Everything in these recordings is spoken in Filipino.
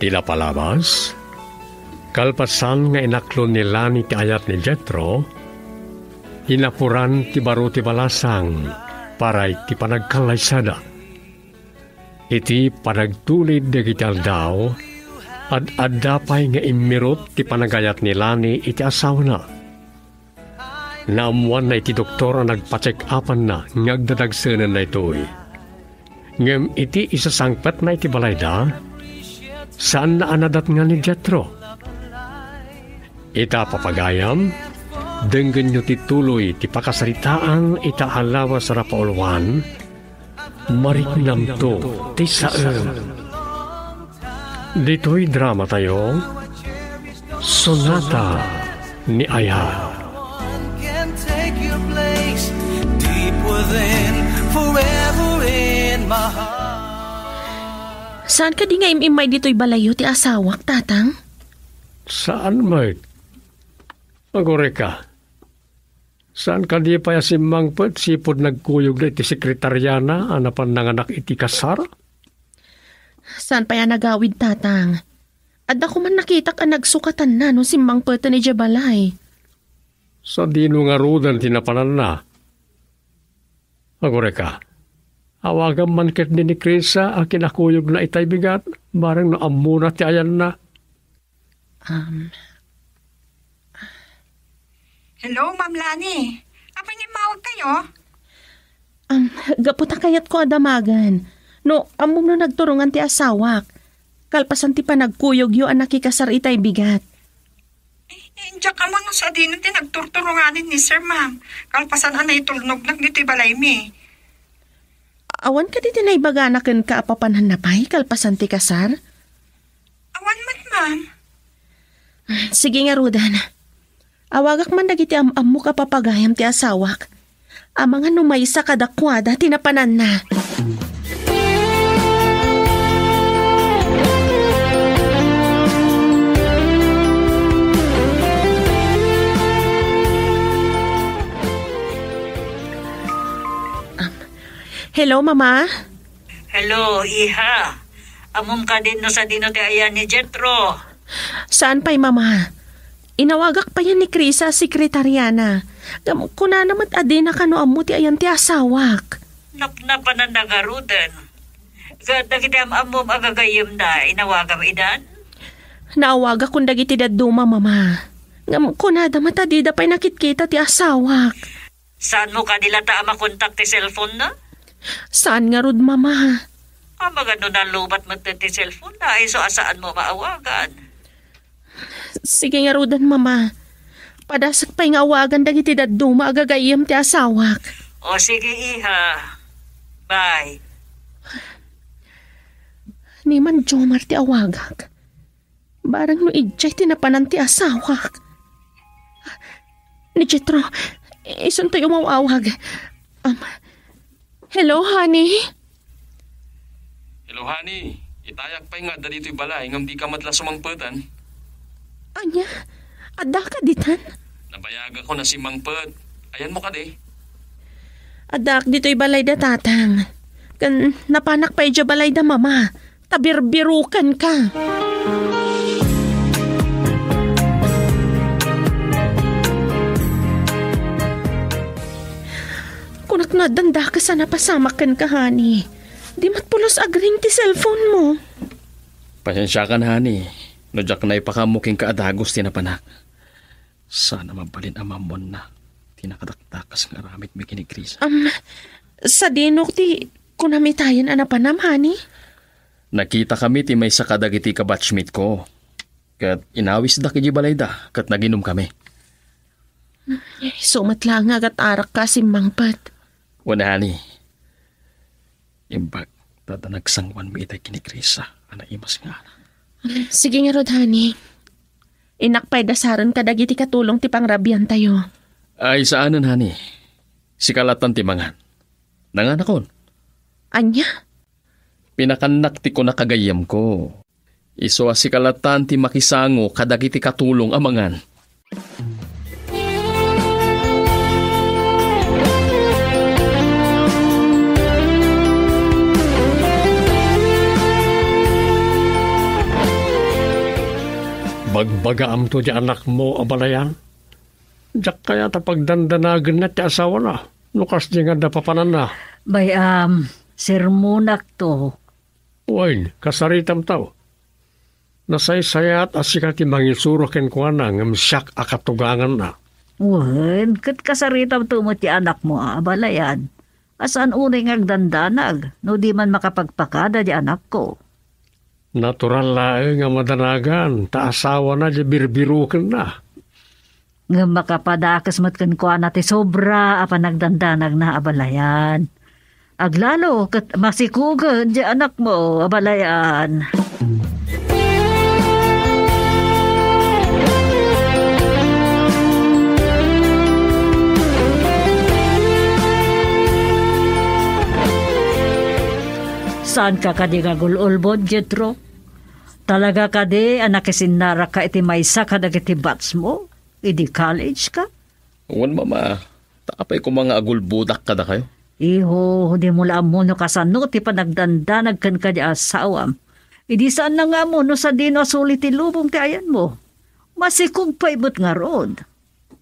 Tila palabas, kalpasan nga inaklon ni Lani ti ayat ni Jethro, hinapuran ti baro ti balasang para iti panagkalaysada. Iti panagtulid na gital daw, at adapay nga imirot ti panagayat ni Lani iti asawa na. Naamuan na iti doktor ang nagpa-check upan na ngagdadagsanan na ito'y. Ngem iti isasangpat na iti balayda, saan na anadat nga ni Jethro? Ita papagayam, denggan nyo tituloy ti pakasaritaan ita halawa sa rapaulwan, mariknam to ti saan. Dito'y drama tayo, Sonata ni Aya. Saan ka di nga imimay dito'y balayo ti asawak, tatang? Saan, Mike? Magore ka. Saan ka di pa yasimangpet sipod nagkuyog na iti sekretaryana anapan nanganak iti kasar? Saan pa yan nagawid, tatang? At ako man nakita ka nagsukatan na no simangpet ni Jabalay. Sa dino nga rudan tinapanan na. Magore ka. Awagan man ket ni Krisa a kinakuyog na itay bigat, barang naamuna ti ayan na. Hello, Ma'am Lani. Apay nga mawag kayo? Gaputa kayat ko adamagan. No, amom no nagturungan ti asawak. Kalpasan ti pa nagkuyog yu ang nakikasar itay bigat. Diyak ka mo no sa din ti nagturturunganin ni Sir, Ma'am. Kalpasan anay tulnog na dito'y balay mi. Awan ka diti na ibaganakan ka apapanhan na pa'y kalpasan ti kasar? Awan mat, Ma'am. Sige nga, Rudan. Awagak man dagiti am-am mo kapapagayam ti asawak. Ang mga numaysa kadakwada tinapanan na. Hello, Mama? Hello, Iha. Amom ka din no sa dino ti ayan ni Jethro. Saan pa'y, Mama? Inawagak pa yan ni Krisa, sekretaryana. Kuna naman adina ka no amu ti ayan ti asawak. Napnapanan na nga Ruden. Gada kita amom agagayim na inawagam idan? Naawagak kung dagiti daduma, Mama. Kuna damat adida pa'y nakitkita ti asawak. Saan mo kanila ta makontak ti cellphone na? Saan nga rod, Mama? Magano na lubat mo ti cellphone na, so asaan mo maawagan? Sige nga rodan, Mama. Padasak pa'y nga awagan dagiti daduma agagayam ti asawak. O sige, Iha. Bye. Ni man Jomar ti awagak. Barang no idjay tinapanan ti asawak. Ni Jethro, isun tayo mawawag. Hello, honey? Hello, honey. Itayak pa nga dito'y balay ngam di ka matla sumangpetan. Anya? Adda ka ditan? Nabayaga ko na si Mangpet. Ayan mo ka di. Adak dito'y balay da tatang. Kan napanak pa ija balay da mama. Tabirbirukan ka. Kunak na danda ka sana pasamakan ka, honey. Di matpulos agring ti cellphone mo. Pasensya ka na, honey. No jak na ipakamuking kaadagos tinapanak. Sana mabalin amamon na. Tinakadaktakas nga ramit mi kinikrisa. Sa dinok ti kunamitayan anapanam, honey? Nakita kami ti may sakadagiti ka batchmate ko. Kat inawis da kiji balay da. Kat naginom kami. Sumat lang agat arak ka si Mangpat. Wala, honey. Imbag, tatanagsangwan mi itay kinikrisa. Ana imas nga na. Sige nga rod, honey. Inakpay dasaran ka dagiti katulong ti pangrabian tayo. Ay, saanan, honey? Si kalatan ti mangan. Nanganakon. Anya? Pinakanak ti ko nakagayam ko. Iso si kalatan ti makisango kadagiti katulong amangan. Bagbagaam to di anak mo, abalayan. Diyak kaya pagdandanagan na ti asawa na. Lukas di nga dapapanan na. Bay, sermonak to. Uwain, kasaritam tao. Nasaysayat asika ti mangisuro ken kuana ngam siyak akatugangan na. Wen, kat kasaritam to mo ti anak mo, abalayan. Asan unay nga dandanag, no di man makapagpakada di anak ko. Natural laeng nga madanagan, ta asawa na di birbiruken na. Nga makapadakas matkan ko na ti sobra apa nagdandanag na abalayan. Aglalo, kat masikugan di anak mo, abalayan. Saan ka kadi gagululbod, Jetro? Talaga kadi anak isinara ka iti maysa ka dagiti bats mo? Idi college ka? Wan mama, taapay ko mga agulbudak kada kayo. Iho, di mo lang mo no kasano ti panagdandanag kan ka di asawam. Idi saan na nga mo no sa dino sulit ti lubong ti ayan mo? Masikog pa ibot nga rod.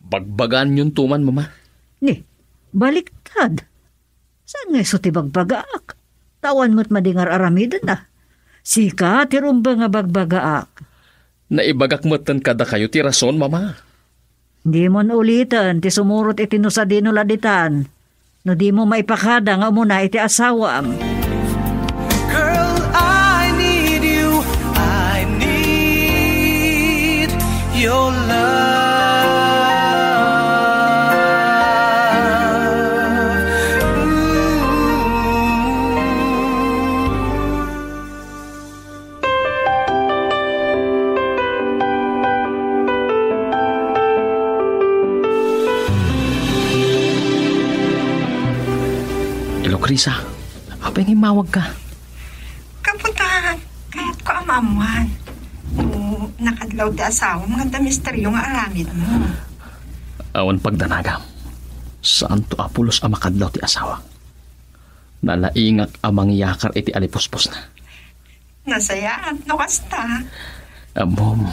Bagbagan yun tuman mama. Ni, baliktad. Saan nga iso ti bagbagaak? Tawan mo't madingar aramidan na. Sika, tirumba nga bagbagaak. Naibagak mo't kada kayo ti rason mama. Di mo na ulitan, ti sumurot iti no sa dino laditan. No di mo maipakada nga muna iti asawam. Girl, I need you. I need your love. Krisa, apay nga mawag ka. Kapuntahan, kaya't ko amamuan. O, nakadlaw di asawa, mga damisteryo nga aramid mo. Awan pagdanagam, saan to apulos ang makadlaw ti asawa? Nalaingak amang yakar iti alipuspos na. Nasayaan, no kasta. Amom,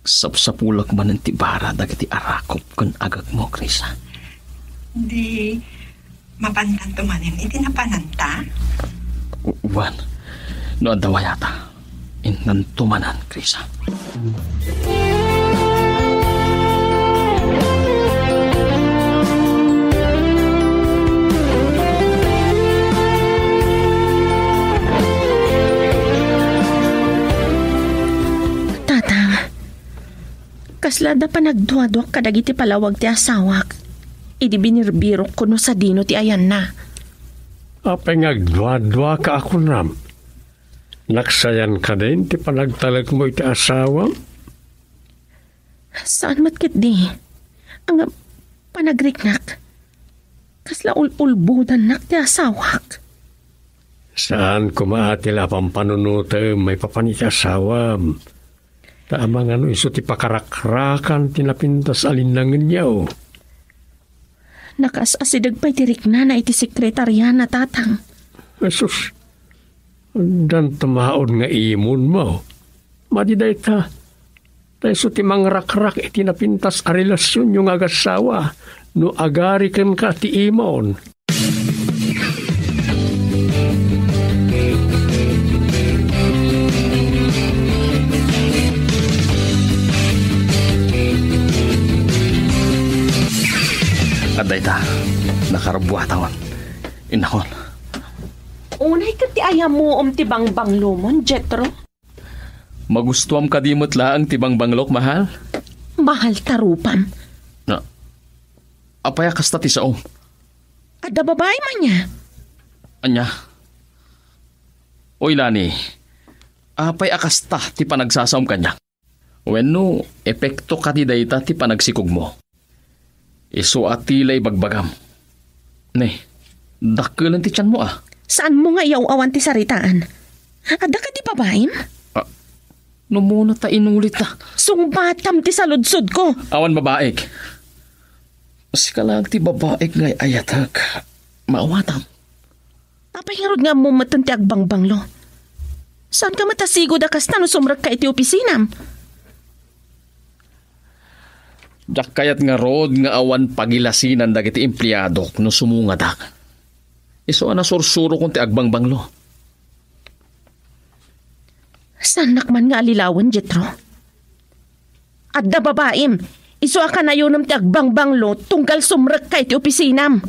sapsapulak man ang tibara dagiti arakop kun agag mo, Krisa. Di, mapantan tumanin, iti napananta? Wan, no adawa yata, inantumanan, Krisa. Tatang, kaslada pa nagduwadwak kadagiti palawag ti asawak. Idi binirbirok ko no sa dino ti ayan na. Apay ngagdwa-dwa ka ako nam. Naksayan ka din ti panagtalag mo iti asawa? Saan matkit di? Ang panagriknak. Kasla ulbudan nak ti asawak. Saan kumaatila pang panunuta may papaniti asawa? Taamang ano iso ti pakarakrakan tinapintas alinangin niyaw. Nakasasidag pa'y tirik na iti sekretarya na tatang. Jesus, dan tamaod nga imon mo. Madiday ta. Tayo ti mangrakrak iti napintas a relasyon yung agasawa no agariken ka ti imon. Aday ta, nakarabuhatawan. Inahon. Unay ka ti ayam mo ti bangbang lumon, Jetro? Magustuam kadimot laang tibang banglok, mahal? Mahal tarupan. Na, apaya kasta ti saom. Ada babae man niya. Anya? Oy, Lani, apay akasta ti panagsasaom kanya. Wenno, epekto ka ti dayta ti panagsikog mo. Iso atilay bagbagam. Ne, dakkelan ti tiyan mo ah. Saan mo nga iaw-awan ti saritaan? Ada ka di babaim? No muna ta inulit na. Sungbatam ti saludsod ko. Awan babaek. Sikalag ti babaek ngay ayatag. Maawatam. Apay nga rod nga mo matan ti agbangbanglo. Saan ka matasigo da kasta no sumrag ka iti opisinam? Jak kayat nga rod nga awan pagilasinan dagiti empleyado no sumungadak. Iso na sursuro kung ti agbangbanglo. Sanak man nga alilawan, Jetro. Adda babaim, iso ka na yun ti agbangbanglo tunggal sumrek kay ti opisinam.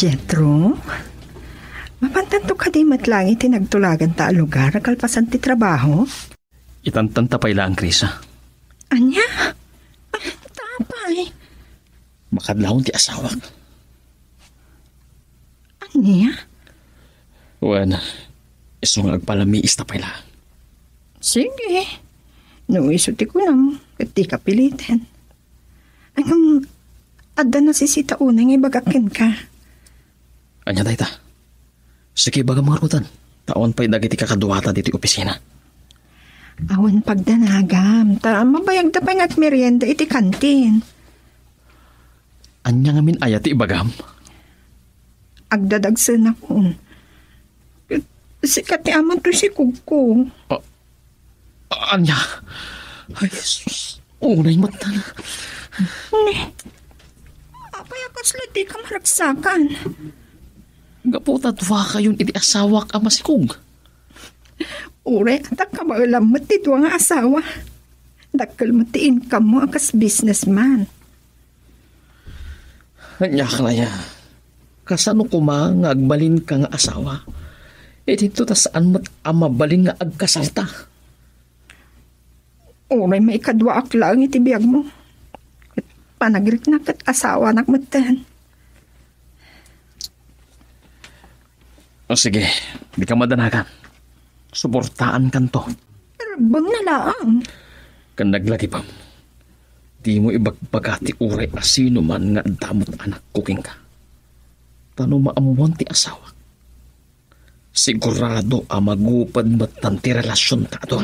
Jetro, mapantanto ka di matlangi tinagtulagan ta lugar kalpasan ti trabaho? Itantanta pa ilang, Krisa. Anya? Tapay. Makadlawon ti asawak. Anya? Wan, iso nga agpalamiis na pa ilang. Sige. No, isuti ko nam. At di ka pilitin. Ang adda na sisita una nga ibagakin ka. Anya tayo ta. Sige baga mga rutan. Taon pa'y dagiti kakaduwata dito opisina. Awan pagdanagam. Ta mabayag da pa nga at merienda iti kantin. Anya nga min ayat ibagam. Agdadagsan ako. Sikat ni aman to si Kugko. Anya. Ay, sus. Unay mata na. Ne. Apay akas di ka maragsakan. Gaputa duwa kayon iti asawak ama si Kug. Ure, atak ka maalam mo ti duwa nga asawa. Dakkel mo ti income mo akas businessman. Anya ka na ya. Kasano kuma nga agbalin ka nga asawa? E dito ta saan mat amabalin nga agkasalta? Ure, may kadwa aklang iti biyag mo. At panagrik na kat asawa nakmatan. O sige, di ka madanagan. Suportaan kan to. Bang na lang. Kan naglagi pa. Di mo ibagbagati uray asino man nga damot anak kuking ka. Tano maamuan ti asawa. Sigurado magupad matan ti relasyon ka to.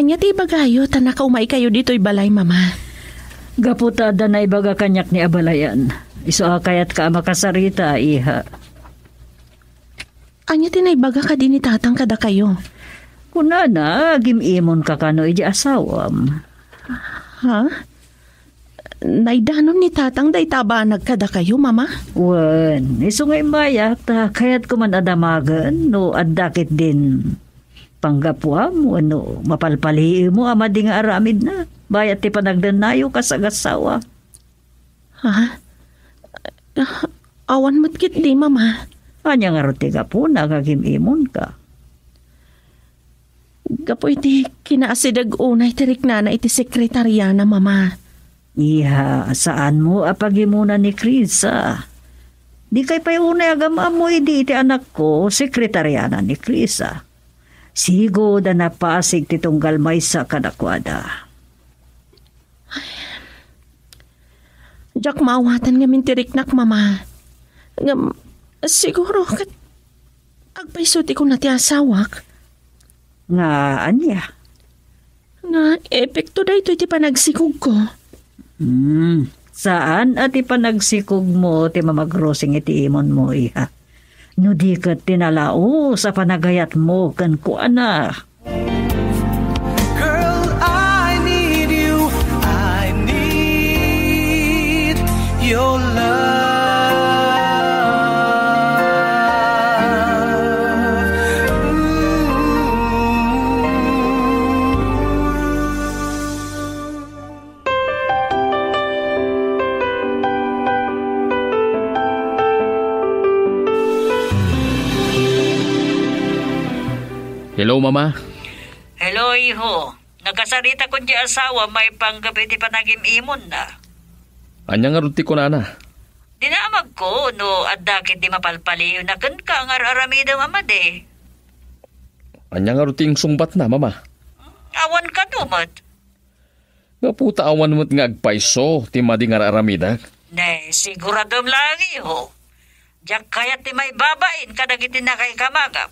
Anya ti bagayo, tanaka umay kayo dito'y balay, mama. Gaputada na ibaga kanyak ni abalayan. Iso kayat ka makasarita, iha. Anya ti na ibaga ka din ni tatang kada kayo. Kunana, gimimon ka kano iji asawam. Ha? Naidanon ni tatang day tabanag kada kayo, mama? Wan, iso nga imbayak, kayat ko man adamagan, no addakit din. Panggapwa mo, mapalpali mo, ama di nga aramid na. Bayat ti panagdanayo ka sa gasawa. Ha? Awan mo't kit di, mama. Anya nga roti ka po, nagagimimon ka. Gapoy ti kinaasidag unay tirik na iti sekretaryana, mama. Iha, saan mo apagimuna ni Krisa? Di kay pa yung unay agama mo, iti anak ko, sekretaryana ni Krisa. Sigo da napasig titong galmay sa kadakwada. Jak maawatan nga mintiriknak, mama. Siguro kat agpaisuti ko na ti asawak. Nga, anya? Nga, epekto da ito iti panagsikog ko. Saan at ipanagsikog mo ti mamagrosing iti imon mo, iha? No di ka tinalao sa panagayat mo kan kuana. Girl, I need you. I need your love. Hello, Mama. Hello, iho. Nagkasarita ko di asawa, may panggabi di panagimimon na. Anya nga ruti ko na. Dinaamag ko, no, adakit di mapalpaliyo na kan ka nga aramida mamade. Anya nga ruting sungbat na, Mama. Awan ka dumat. Nga puta awan mo't nga agpaiso, ti madi nga aramida. Ne, siguradom lagi ho. Diyak kayat ti may babain kadagiti na kay kamagam.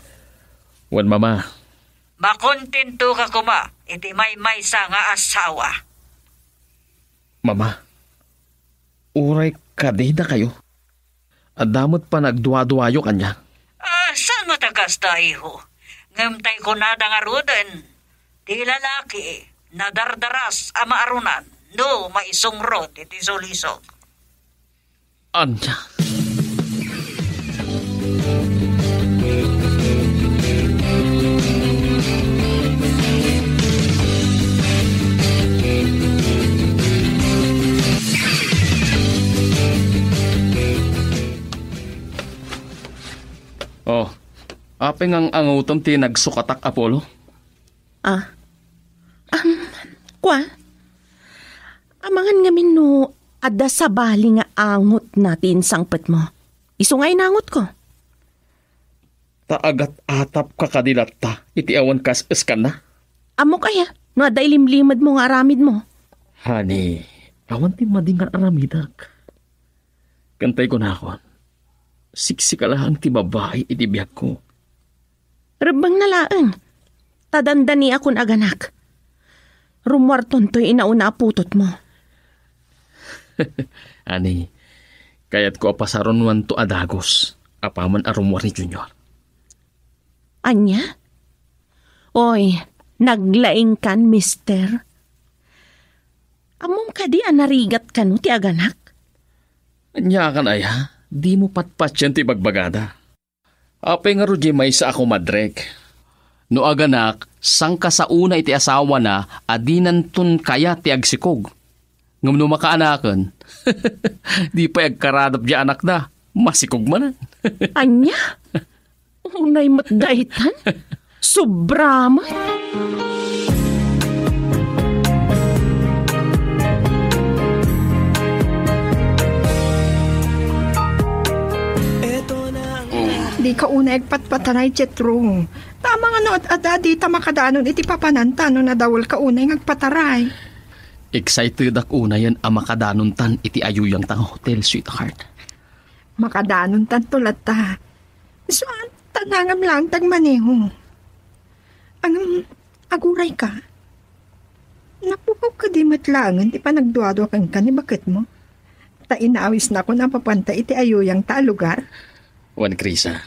Wan mama, Makontento ka kuma, iti may sa nga asawa. mama, uray kadida kayo. Adamot pa nagduwa-duwayo kanya. Saan matagas tayo? Ngamtay ko na nga ruden. Di lalaki, nadardaras ama arunan, no maisungrod iti solisog. Anya? Oh, apeng ang angutom ti nagsukatak Apollo. Kwa? Amangan ngamin no, ada sa bali nga angot natin sangpet mo. Iso nga inangot ko. Taagat atap ka kadilat ta, iti awan kas eskan na. Amo kaya, no ada ilimlimad mo nga aramid mo. Hani, awan ti madingar aramidak. Kantay ko na ako. Siksikalahan ti babae iti biyak ko. Rabang nalaan. Tadandani akon aganak. Rumwarton to'y inauna aputot mo. Ani, kayat ko apasaron wan to adagos. Apaman arumwar ni Junior. Anya? Oy, naglaing kan, mister. Amom ka di anarigat ka no ti aganak? Anya kan ay ha? Di mo patpat yan ti bagbagada. Apay nga rudi may sa ako madrek. No aganak, sang ka sa una iti asawa na, adinan tun kaya ti agsikog. Ngam no makaanakan, di pa agkaradap di anak na, masikog man. Anya? Unay matdaitan? Sobra man? Di ka una agpatpataray, Jetro. Tama nga no, at di ta makadanon iti papananta no nadawal ka una agpataray. Excited ak una yan ang makadanon tan iti ayuyang tang hotel, sweetheart. Makadanon tantulat ta. So, tanangam lang tagmaneho. Ang aguray ka. Napukaw ka di matlangan, di pa nagduado kang ka ni bakit mo? Ta inaawis na ko na papanta iti ayuyang ta lugar. Wan Krisa,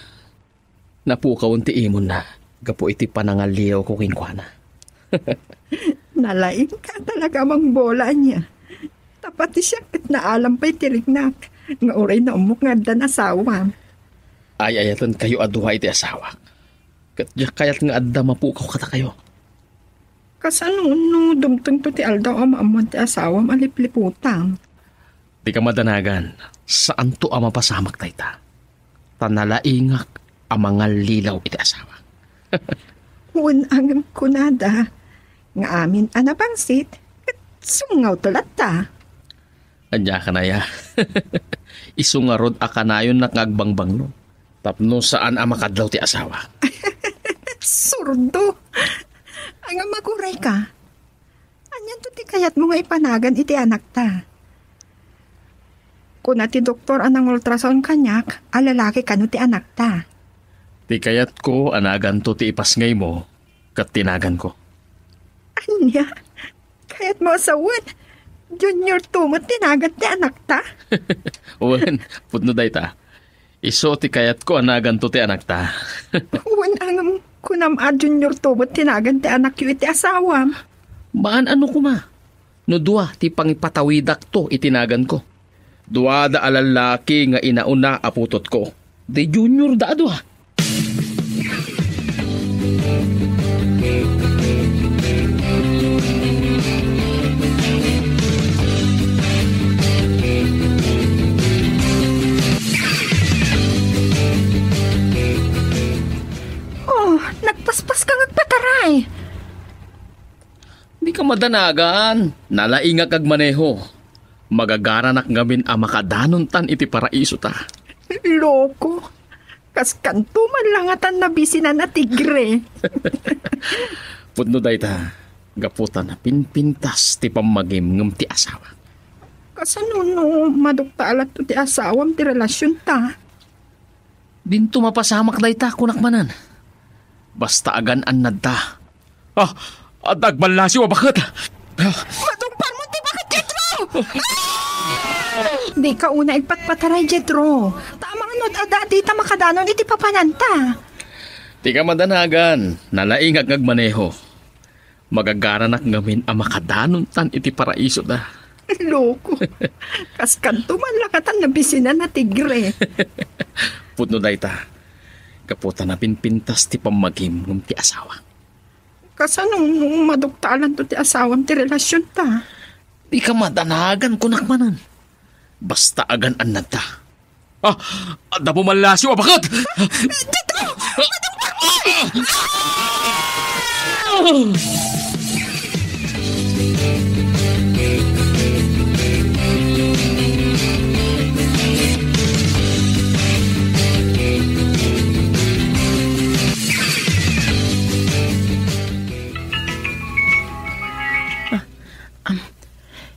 napukaw ti imon na, gapo iti panangaliyaw ko kinkwana. Nalaing ka talaga mang bola niya. Tapat siya kat naalam pa'y tirignak. Nga oray na umuk nga dan asawa. Ay ayatan kayo aduha iti asawa. Kayat nga adda mapukaw kata kayo. Kasano no dumtong to ti aldaw amamon ti asawa malipliputang. Di ka madanagan, saan to ang mapasamak tayta? Tanalaingak ang mga lilaw iti asawa. Ang kunada. Nga amin anabangsit. At sungaw tulat ta. Anya ka na ya. Isungarod akanayon na ngagbangbang no. Tapno saan ang makadlaw ti asawa. Surdo. Ang maguray ka. Anyan to ti kayat mo nga ipanagan iti anak ta. Kuna ti doktor anang ultrasound kanyak, alalaki kano ti anak ta. Ti kayat ko anagan to ti ipasngay mo, kat tinagan ko. Anya? Kayat mo asawan. Junior tumot tinagan ti anak ta. Uwan, putno day ta. Iso ti kayat ko anagan to ti anak ta. Uwan ang kunam junior tumot tinagan ti anak yu iti asawam. Maan ano kuma? No dua ti pangipatawidak to itinagan ko. Dua da alalaki nga inauna aputot ko. Di Junior da dua. Oh, nagpaspas ka ngagpataray. Di ka madanagan. Nalainga kag maneho. Magagaranak ngamin ang makadanon tan iti paraiso ta. Loko. Kas kanto man langatan na bisina na tigre. Putno day ta. Gaputan na pinpintas ti pamagim ngam ti asawa. Kasano no madukta alat to ti asawam ti relasyon ta. Dinto mapasamak dayta kunakmanan. Basta agan annad ta. Dagbalasi wa bakit? Madungpan mo ti bakit, Jetro? Di ka una ipatpataray, Jetro. Tamang anod ada di ta makadanon iti papananta. Di ka madanagan, nalaing agmaneho. Magagaranak ngamin ang makadanon tan iti paraiso da. Loko. Kas kanto man lakatan na bisinan na tigre. Putno dayta. Kaputa na pinpintas ti pamagim ng ti asawa. Kasano maduktalan to ti asawam ti relasyon ta. Di ka madanagan kunakmanan. Basta agan annad ta. Dabo malasi wa bakit? Dito!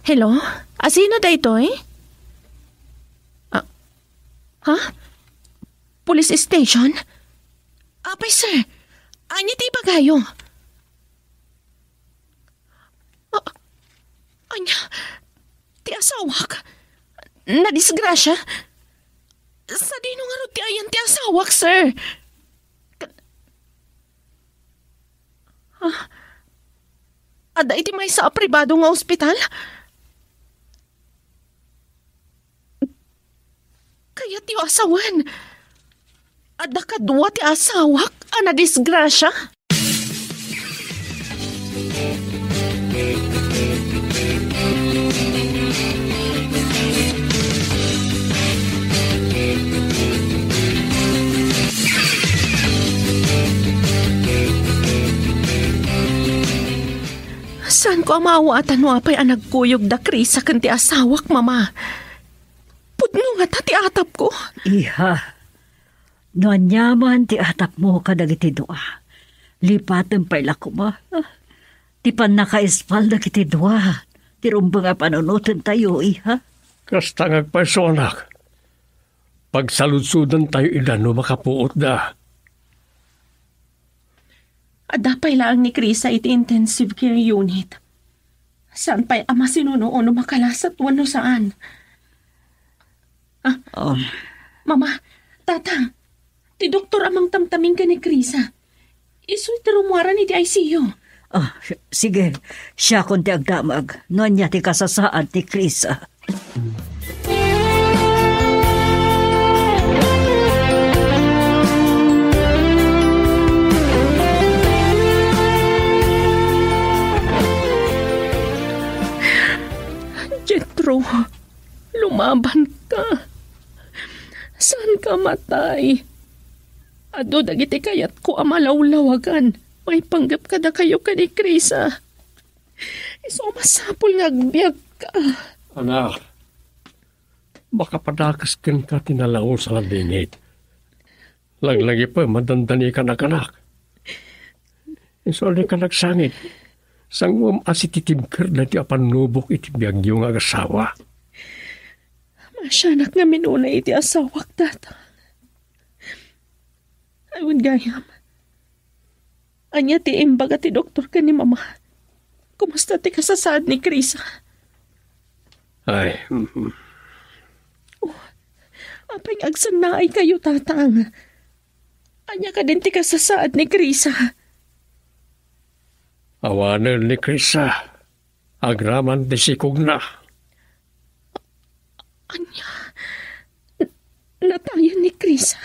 Hello? Sino da ito eh? Ha? Police station? Apay sir, anya ti bagayo? Anya, ti asawak? Nadisgrasya? Sa dino nga ro ti ayan ti asawak, sir? Ada iti may sa pribado nga ospital? Kaya ti asawan. Ada kadwa ti asawak ana disgrasya. Saan ko amaawatan mo apay ang nagkuyog da krisa kan ti asawak, mama? Pudno nga ta ti atap ko. Iha, noan yaman ti atap mo kadagiti doa. Lipaten pa'y lako ma. Ti pan naka-espal dagiti doa. Ti rumbang nga panunutin tayo, iha. Kasta ngagpasonak. Pagsaludsudan tayo ilan no makapuot da. Adapay lang ni Krisa iti intensive care unit. Saan pa'y ama sinuno o makalasat wano saan? Mama, tatang, ti doktor amang tamtaming ka ni Krisa. Isu'y tarumuaran iti ICU. Sige, siya kon ti agdamag. Noan niya ti kasasaan ti Krisa. Jetro, lumaban ka. Saan ka matay? Ado dagiti kayat ko amalawlawagan. May panggap ka da kayo ka ni Krisa. Iso masapol nga agbyag ka. Anak, baka padakas ken ka tinalaw sa labingit. Laglagi pa, madandani ka nak-anak. Iso alin ka nagsangit. Sangwam asititibker na ti apanubok iti biyagyo nga asawa. Masyanak nga minuna iti asawak tata. Ayun gayam. Anya ti imbaga ti doktor ka ni mama. Kumusta ti kasasaad ni Krisa? Ay. Apay agsan na ay kayo tatang. Anya ka din ti kasasaad ni Krisa. Awanan ni Krisa. Agraman di sikog na. Anya, natayan ni Krisa.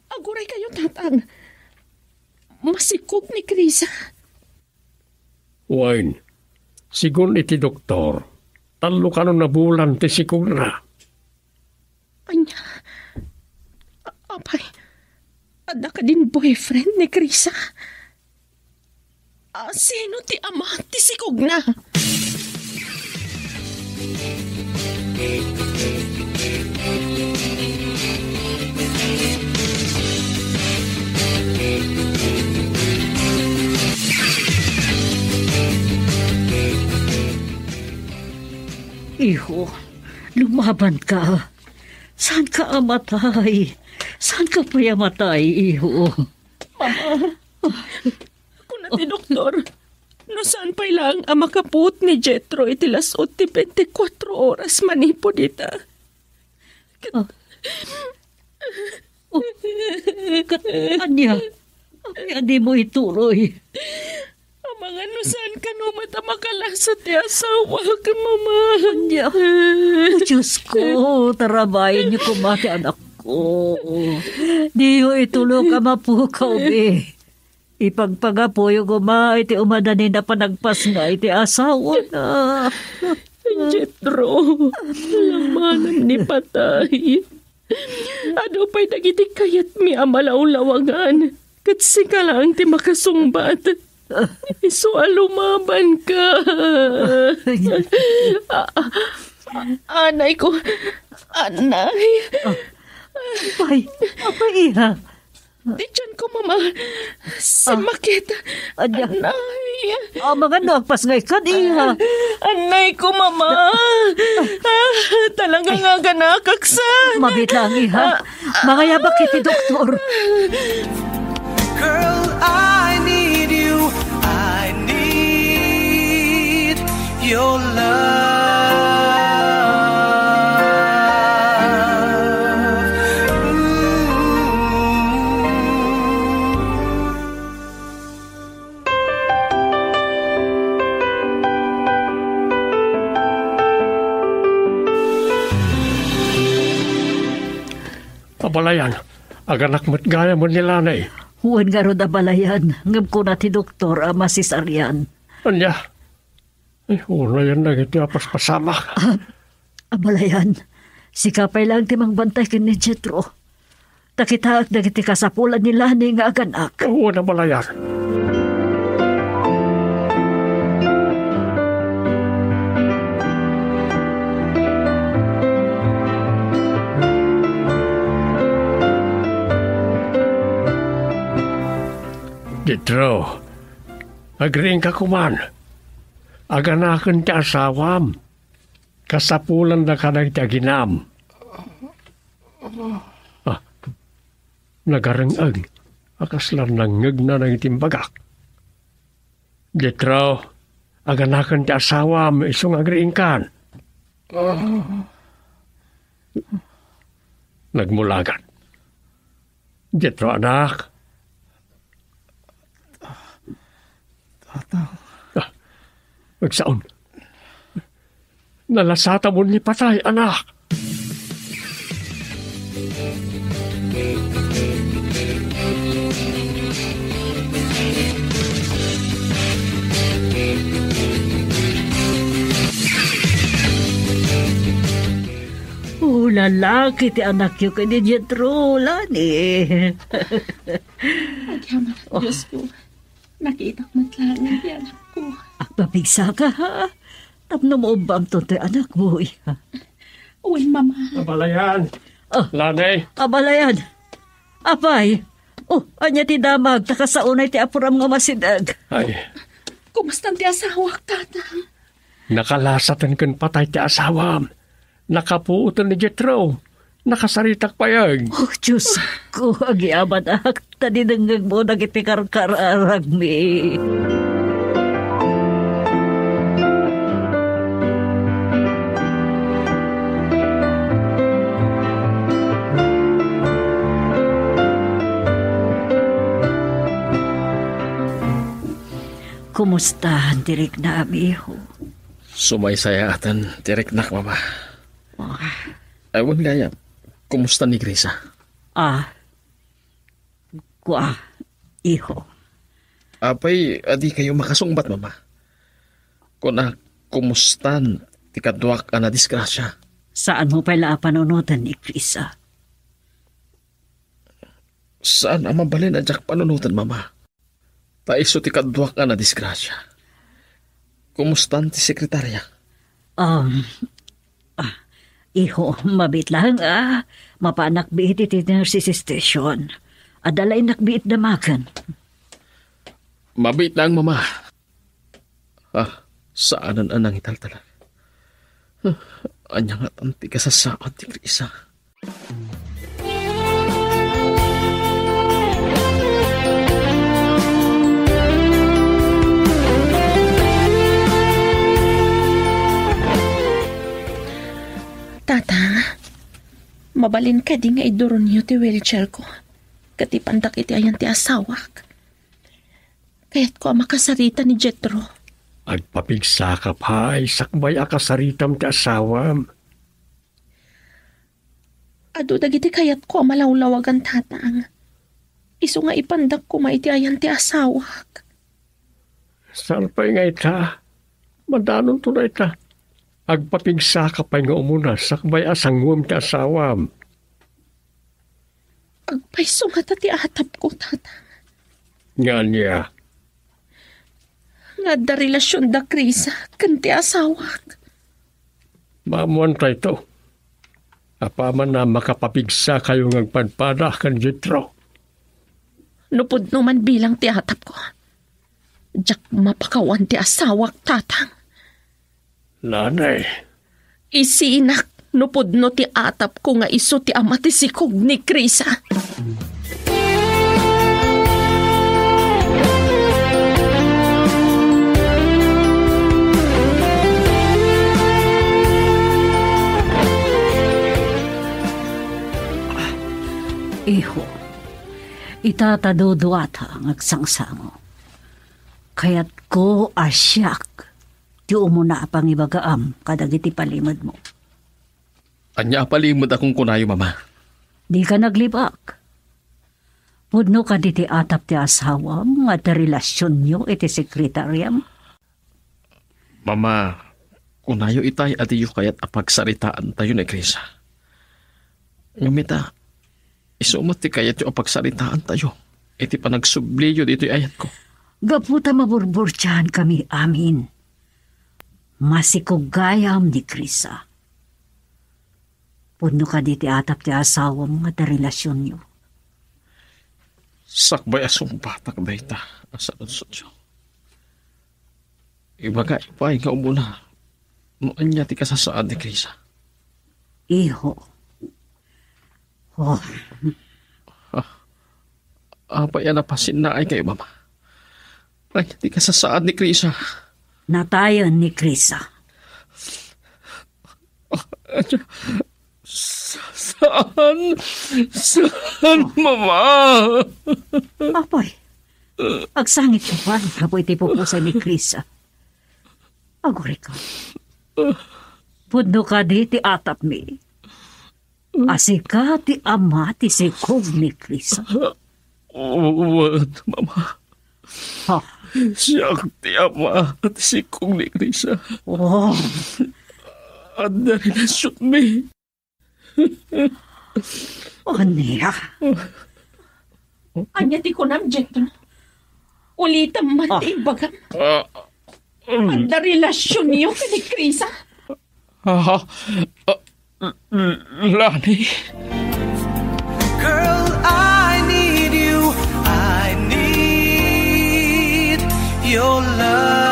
Aguray kayo tatang. Masikog ni Krisa. Wine, sigun iti doktor, talo ka na bulan ti sikog na. Anya, apay, ada ka din boyfriend ni Krisa. Sino ti ama ti sikog na? lumaban ka. Saan ka amatay? Saan ka payamatay, iho? Ako na ti doktor. No saan pa lang ang makaput ni Jethro itilas 24 oras manipo dita. Anya, adi mo ituloy. Ang mga no saan ka no matamakalasa ti asawa ka, mama. Anya, Diyos ko, tarabayin niyo kumati anak ko. Di yo itulo ka mapukaw, be. Ipagpagapoyo ko ma, iti umadani na panagpas nga, iti asawa na. Jethro, lamanan ni patay. Ano pa'y dagiti kayat mi amalawlawangan. Katsi ka lang ti makasungbat. Iso alumaban ka. Anay ko, anay. Apay iha. Di dyan ko, mama. Samakit. Anya. Anay. Mga nagpas nga ikan iha. Anay ko, mama. Talaga nga ganakaksan. Mabit lang iha. Mga yabak iti doktor. Girl, I need you. I need your love. Abalayan, aganak mo't gaya mo nila na eh. Huwag nga ro da balayan. Ngam ko na ti doktor ama si Sarian. Anya, una yan lang ito paspasama. Abalayan, si kapay lang timang bantay kin ni Jethro. Takitaak na kiti kasapulan nila ni nga aganak. Una balayan. Jethro, agring ka kuman. Aganakan ti asawam. Kasapulan na ka nagtaginam. Nagarangag. Akaslan nangag na ng itimbagak. Jethro, aganakan ti asawam. Isong agring kan. Nagmulagan. Jethro, anak. Magsaon. Nalasata mo ni patay, anak. Lalaki ti anak yu kay ni Jethro, lani. Agyaman ang Diyos ko. Nakita ko matlangan di anak ko. Babigsa ka, ha? Tapno mo bang ti anak mo, iha? Uy, mama. Abalayan. Lanay. Abalayan. Apay. Anya ti damag, takasaunay ti apuram nga masidag. Ay, Kumusta ti asawa, tata? nakalasatan kan patay ti asawam. Nakapuutan ni Jethro. Nakasaritak payag. Diyos ko, agyaman ak, taninangag mo nagitikar-kararag mi. Kumusta, dirik na amiho? Sumaysayatan, direk nak, mama. Ewan gaya, kumusta ni Grisa? Iho. Apay, adi kayo makasungbat, mama. Kuna, kumustan, tikadwak ka na disgrasya. Saan mo pala panunutan ni Grisa? Saan ang mabalin at jak panunutan, mama? Taiso tikadwak ka na disgrasya. Kumustan ti sekretarya? Iho, mabit lang mapanak biit iti nurses station. Adalay nakbiit damakan. Mabit lang, mama. Saan ang anang italtalag? Anya nga tanti ka sa saad ni Krisa. Tata, mabalin ka di nga iduron niyo ti wheelchair ko. Katipandak iti ayan ti asawak. Kaya't ko makasarita ni Jethro. Agpapigsa ka pa, sakbay akasaritam ti asawam. Ado dagiti kayat ko malawlawagan tatang. Iso nga ipandak ko maiti ayan ti asawak. Saan pa nga ita? Madanon to na ita. Agpapigsa ka pa nga umuna, sakbay asangwam ti asawam. Agpaiso nga ti atap ko, tatang. Nga niya. Nga da relasyon da Krisa, kan ti asawak. Maamuan tayo to. Apaman na makapapigsa kayo ng padpada kan Jethro. Nupod naman bilang ti atap ko. Diyak mapakawan ti asawak, tatang. Nanay. Isinak, nupod no ti atap ko nga iso ti ama ti sikog ni Krisa. Iho, itataduduata ang agsangsango. Kaya't ko asyak, ti umuna pang ibagaam kadagiti palimod mo. Anya palimod akong kunayo, mama. Di ka naglibak. Pudno ka di ti atap ti asawam at relasyon nyo iti sekretariam. Mama, kunayo itay at iyo kaya't apagsaritaan tayo ni Krisa. Ngamita, isumot ti kayat yung apagsaritaan tayo. Iti panagsubliyo dito ayat ko. Gaputa maburburtiyan kami amin. Masikugayam ni Krisa. Pudno ka di ti atap ti asawam at relasyon nyo. Sakbay asumbatak ba ita? Asa lunsod siya. Ibaga ipay nga umuna. Noan niya ti kasasaad ni Krisa. Iho. Oh. Apa yan napasin na ay kayo, mama? Ay, ti kasasaad ni Krisa. Natayan ni Krisa. Saan, mama? Apay, agsangit siya pa. Kapoy ti pupusay ni Krisa. Aguri ka. Pudno ka di ti atap mi. Asika ti ama ti sikog ni Krisa. Uwad, mama. Ha? Siya ti ama at sikong ni Krisa. Oh. At na relasyon mi. Oh, niya. Anya ti ko nam, Jethro. Ulitam man ti bagam. Ang da relasyon niyo ka ni Krisa. Lani. Girl, I need you. I need your love.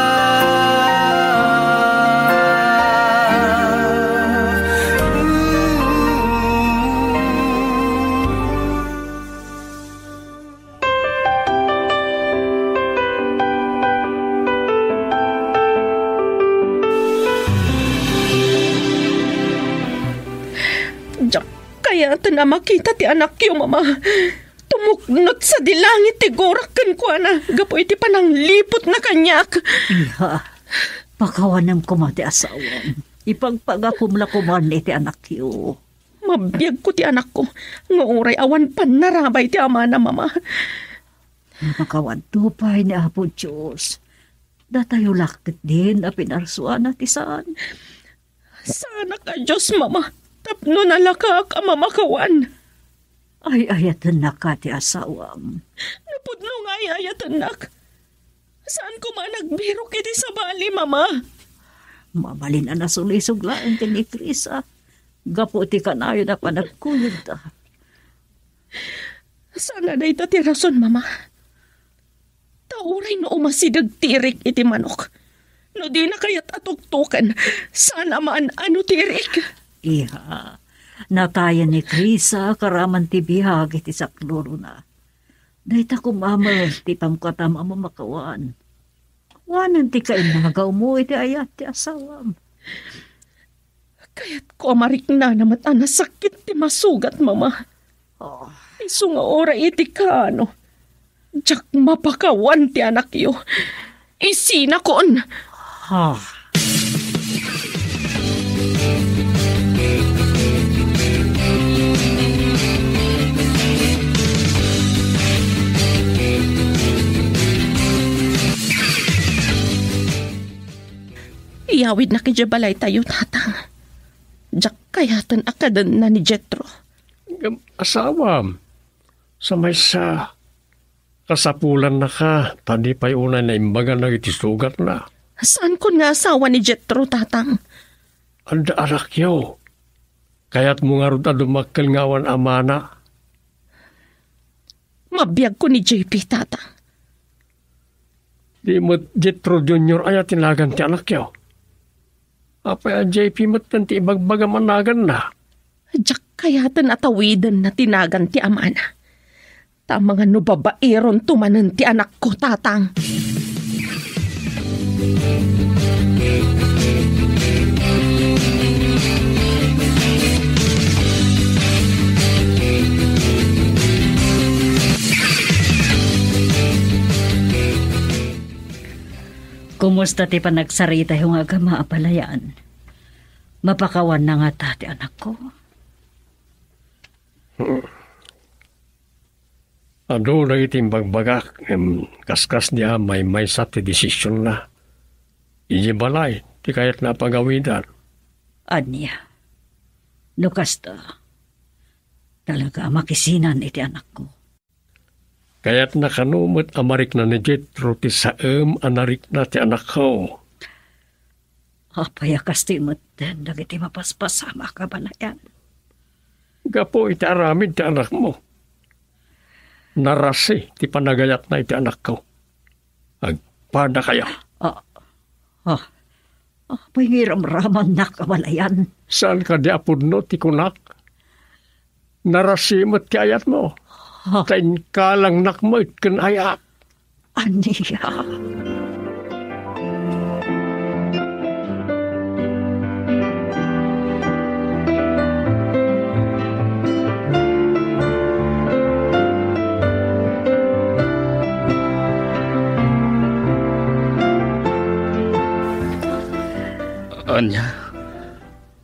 Kaya na makita ti anak yo, mama. Tumuknot sa dilangit ti gorakan ko na. Gapoy ti panang lipot na kanyak. Iha, pakawanam ko mati asawam. Ipagpagakumlakuman iti anak yo. Mabiyag ko ti anak ko. Nga oray awan pan narabay ti ama na, mama. Makawan tupay ni Apo Diyos. Datayo lakit din a pinarsuan at isaan. Sana ka, Diyos, mama. Tapno nalakak ang mamakawan. Ay ayatan na ka ti asawam. Napudno nga ay ayatan nak. Saan ko man nagbiro kiti sa bali, mama? Mabalin ang nasulisog lang ti ni Krisa. Gapo ti kanayo na panagkuyod ta. Sana na ita ti rason, mama. Tauray no umasidag tirik iti manok. No di na kaya't atugtukan. Sana man ano tirik. Iha, natayan ni Krisa karaman ti bihag iti sakluro na. Dahita kumamal ti pamkatam ang mamakawan. Wanan ti kainagaw mo iti ayat ti asawam. Kaya't ko amarik na mata na sakit ti masugat, mama. Oh, Isu nga ora iti kano. Diyak mapakawan ti anak yo. Isinakon. ha. Iyawid na kijabalay tayo, tatang. Diyak kayatan akadan na ni Jetro. Asawam, sa may sa kasapulan na ka, tadi pa'y una na imbagan na itisugat na. Saan ko nga asawa ni Jetro, tatang? Anda anak yaw, kaya't mo nga rin dumakal ngawan amana. Mabiyag ko ni JP, tatang. Di mo Jetro Junior ay tinagan ti anak yaw. Apay ang JP mo't kanti ibagbaga managan na. Diyak kayatan atawidan na tinagan ti amana. Tama nga no babairon tumanan ti anak ko, tatang. Kumusta ti panagsarita yung agama apalayan? Mapakawan na nga tati anak ko. Ado na iting bagbagak, kaskas niya may sa ti desisyon na. Iji balay, ti kaya't napagawidan. Anya, lukas ta. Talaga makisinan iti anak ko. Kaya't nakanumot amarik na ni Jetro ti saem anarik na ti anak ko. Apayakas ti mutten, dagiti mapaspasama ka ba na yan? Gapo iti aramid ti anak mo. Narasi ti panagayat na iti anak ko. Agpada kaya. Pangiram-raman na kabalayan. Saan ka di apudno ti kunak? Narasimot ti ayat mo. Tain ka lang nakmoit kan ayak. Aniya. Anya,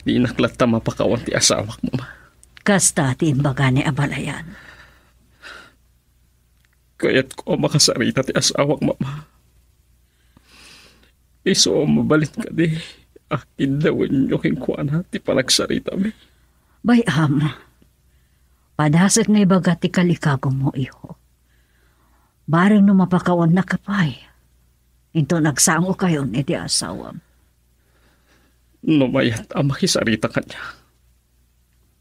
di naklata mapakawan ti asawak mo, ma. Kasta ti imbaga ni abalayan. Kaya't ko makasarita ti asawak, mama. Iso mabalin ka di. Akin dawin nyo kinkwana ti panagsarita mi. Bayam, padasag nga ibaga ti kalikago mo, iho. Bareng no mapakawan na kapay. Into nagsango kayo ni ti asawam. Numayat ang makisarita kanya.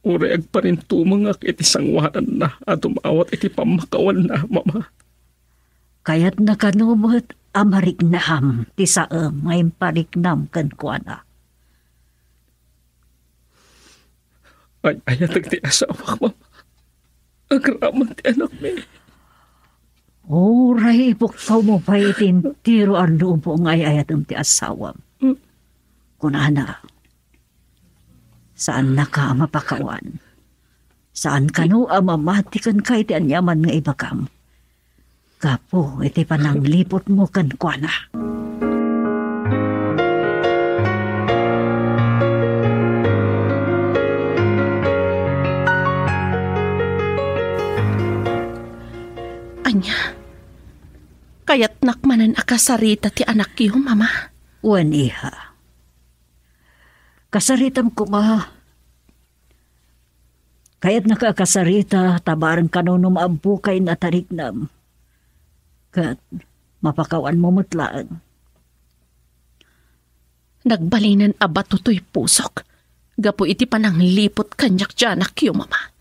Ureag pa rin tumangak iti sangwanan na at umawat iti pamakawan na, mama. Kaya't nakanumot amariknam ti saem ngayon pariknam kan kuana. Ay, ayatag ti asawak, mama. Agraman ti anak mi. Uray, ipuksaw mo pa itin tiro ang lubo ngay ayatam ti asawam. Kunana, saan na ka mapakawan? Saan ka no amamatikan ka iti anyaman nga ibakam? Kapo, iti panang lipot mo kan kuana. Anya, kaya't nakmanan akasarita ti anak iyo, mama. Wan iha. Kasaritam ko ma. Kaya't nakakasarita, tabarang kanunong maabukay na tariknam. Kat mapakawan mo mutlaan. Nagbalinan abato to'y pusok. Gapo iti panang lipot kanyak dyanak yu, mama.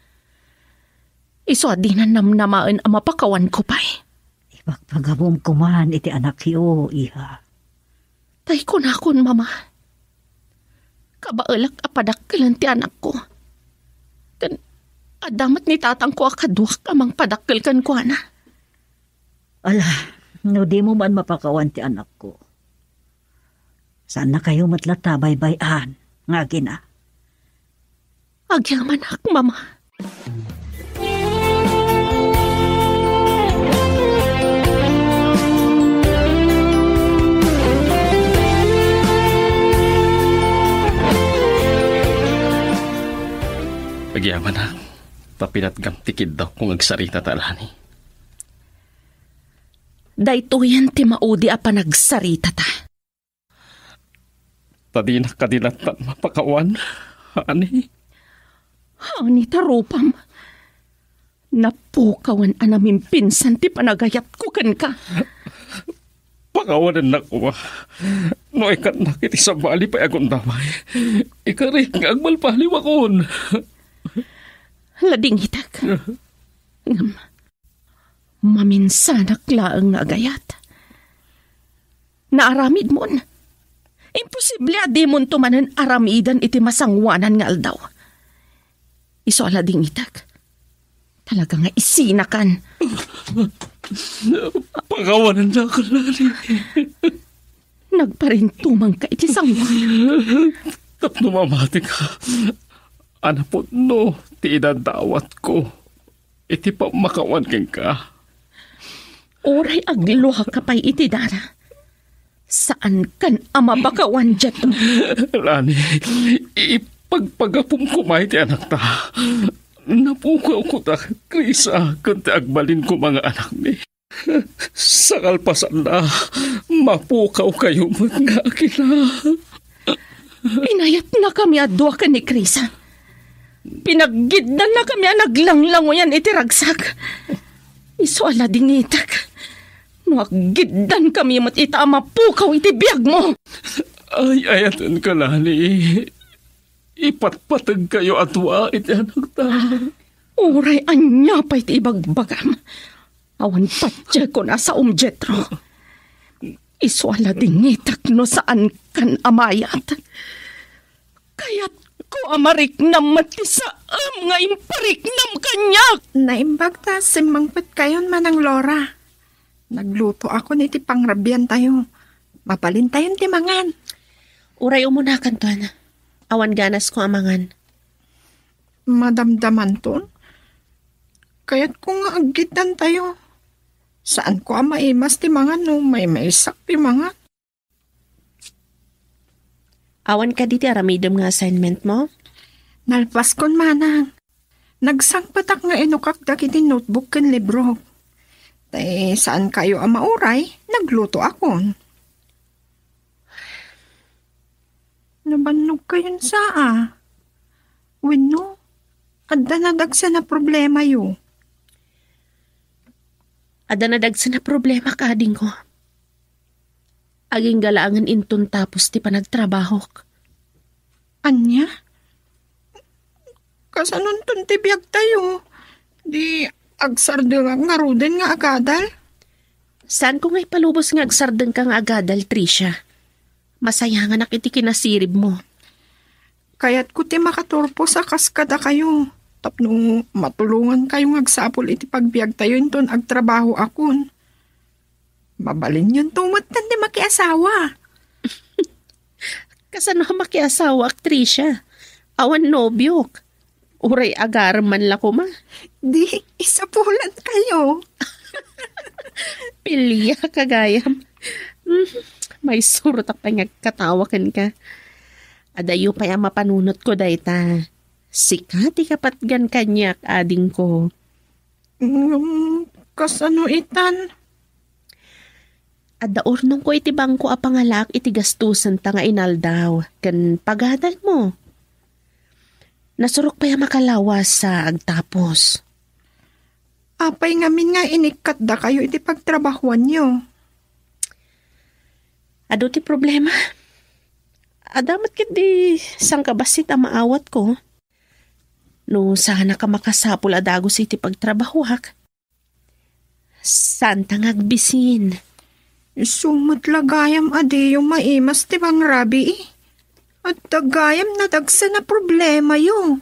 Iso adinan namnamaan ang mapakawan ko pa'y. Ipagpagabom kuman iti anak yo, iha. Tay ko na akon, mama. Kabaalak apadakkelan ti anak ko. Kan, adamat ni tatang ko akaduak amang padakkel kan ko, ana. Ala, no di mo man mapakawan ti anak ko. Sana kayo matlata baybayan, nga gina. Agyaman ak, mama. Agyaman na. Papinatgam tikid daw kung agsarita talani. Dayto yan ti maudi a panagsarita ta. Tadi na kadilatan mapakawan. Ani? Ani tarupam. Napukawan anaming pinsan ti panagayat ko kan ka. Pakawanan na ko. No ikat nakiti sa bali pa akong damay. Ikarik nga agmalpali wakon. Lading hitak. Maminsanak laang nga agayat. Naaramid mon. Imposible adi mon tumanan aramidan iti masangwanan nga aldaw. Iso alading hitak. Talaga nga isinakan. Pakawanan na ko lali. Nagparintumang ka iti sangwan. Tapno mamati ka. Ano po no, ti idadawat ko. Iti pa makawan ken ka. Oray agluha ka pa'y iti dara. Saan kan ama bakawan dyan? Lani, ipagpagapong kumay ti anak ta. Napukaw ko ta, Krisa, kung agbalin ko mga anak ni. Sa kalpasan na, mapukaw kayo mga akila. Inayat na kami adwa ka ni Krisa. Pinaggidnan na kami naglanglango yan iti ragsak. Iso ala dingitak. Nuagiddan kami mat ita mapukaw iti biyag mo. Ay, ayatan ka lali. Ipatpatag kayo atwa iti anak ta. Uray anya pa iti ibagbagam. Awan patya ko na sa Jetro. Iso ala dingitak no saan kan amayat. Kaya't ko amarik na matisaam nga imparik nam kanyak. Naimbag ta simangpet kayon manang Lora. Nagluto ako niti pangrabyan tayo. Mapalin tayon ti mangan. Uray umunakan to, ana. Awan ganas ko amangan. Madamdaman ton? Kaya't ko nga agitan tayo. Saan ko maimas ti mangan no may maisak ti mangan? Awan ka diti aramidom nga assignment mo? Nalpas kon manang. Nagsangpatak nga inukak dagiti notebook ken libro. Tay saan kayo mauray? Nagluto akon. Nabannog kayon saa. Wenno, adda na dagsa na problema yo. Ada na dagsa na problema ka, ading ko. Aging galaangan inton tapos ti panagtrabaho. Anya? Kasanon ton ti biyag tayo? Di agsardeng nga ruden nga agadal? Saan ko nga'y palubos nga agsardeng ka nga agadal, Tricia? Masaya nga nakiti kinasirib mo. Kaya't ko ti makaturpo sa kaskada kayo. Tapno matulungan kayong agsapol iti pagbiag tayo inton agtrabaho akon. Mabalin yun tumot tan di makiasawa. Kasano makiasawa, Tricia? Awan nobyok. Uray agar man la ko ma. Di, isapulan kayo. Pilya kagayam. May surutak pa ngagkatawakan ka. Adayo pa yung mapanunot ko dayta. Sikati kapatgan kanyak ading ko. Kasano itan? Ada urnong ko iti bangko a pangalak iti gastusan ta nga inaldaw. Kan pagadal mo. Nasurok pa yung makalawas sa agtapos. Apay ngamin nga inikat da kayo iti pagtrabahuan nyo. Ado ti problema. Adamat kiti sang kabasit ang maawat ko. No sana ka makasapul adagos iti pagtrabahuak. Saan tang agbisin? Sumot lagayam adi yung maimas ti bang rabi eh. At dagayam na dagsa na problema yo.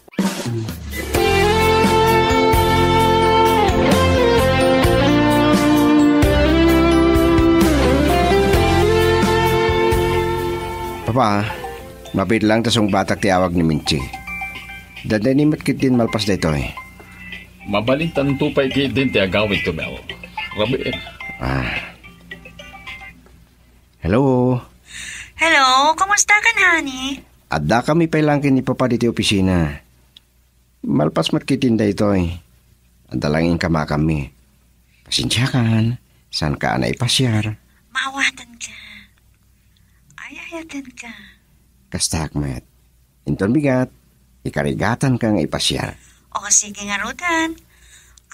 Papa, mabit lang tasong batak ti awag ni Minchi. Dadanimat kit din malpas dito eh. Mabalintan tupay kit din ti agawit to, Mel. Rabi. Hello? Hello, kumusta ka, honey? Adda kami pailangkin ni Papa dito opisina. Malpas matkitinda ito eh. Adalangin kama kami. Pasensya kan, saan ka na ipasyar? Maawatan ka. Ayayatan ka. Kasta Akmet. Inton bigat, ikarigatan kang ipasyar. O sige nga, Rudan.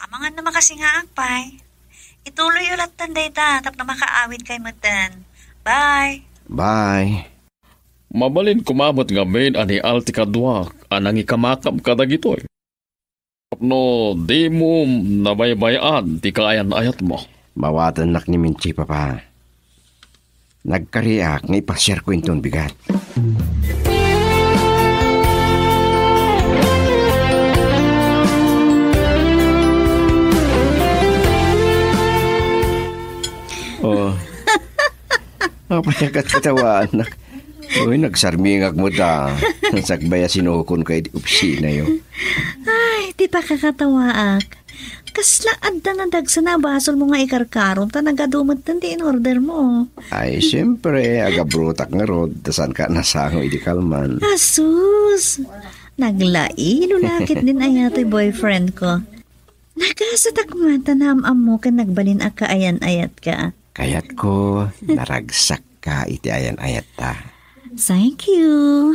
Amangan na makasingaang pay. Ituloy ulat tanday ta, tap na makaawid kay Matan. Bye. Bye. Mabalin kumamot nga main ani alti kadwa anang ikamakam kadagitoy. No, di mo nabaybayan ti kaayan ayat mo. Mawatan nak ni Minchi, Papa. Nagkariak nga ipasyar ko inton bigat. Oh. Apa yung katawaan, anak? Uy, nagsarmingag mo ta. Sagbaya sinukon kay di opisina yun. Ay, di pa kakatawaak. Kasla adda na dagsa na basol mo nga ikarkaron ta nagadumot na di in order mo. Ay, siyempre, agabrutak nga rod. Tasan ka nasango, idi kalman. Asus! Naglailo nakit din ayato'y boyfriend ko. Nagasatak mata na am mo ka nagbalin a kaayan-ayat ka. Kayat ko, naragsak ka iti ayan-ayat ta. Thank you.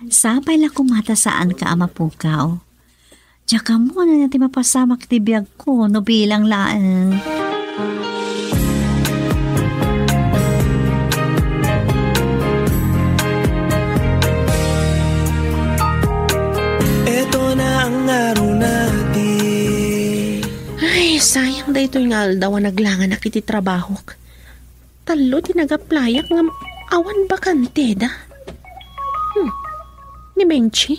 Sapay la kumata saan ka amapukaw. Tsaka mo na natin mapasamak ti biyag ko no bilang laang. Eto na ang araw natin. Ay, sayang da ito'y nga aldaw naglangan na kiti trabaho. Talo tinagaplayak nga awan bakante da. Ni Menchi,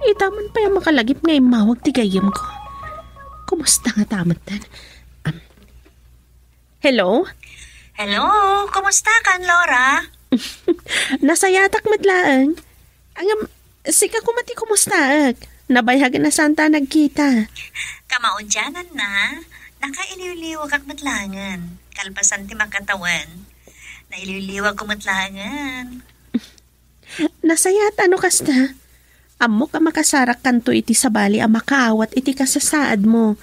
itaman pa yung makalagip nga imawag tigayam ko. Kumusta nga tamat dan? Hello? Hello, kumusta ka, Laura? Nasayatak madlaang. Sika kumati kumusta ak? Nabayhagan na santa nagkita. Kamaudyanan na, nakaililiwag ak matlangan. Kalpasan ti makatawan. Naililiwag ko matlangan. Nasayat ano kasta? Amo ka makasarak kanto iti sabali ang makaawat iti kasasaad mo.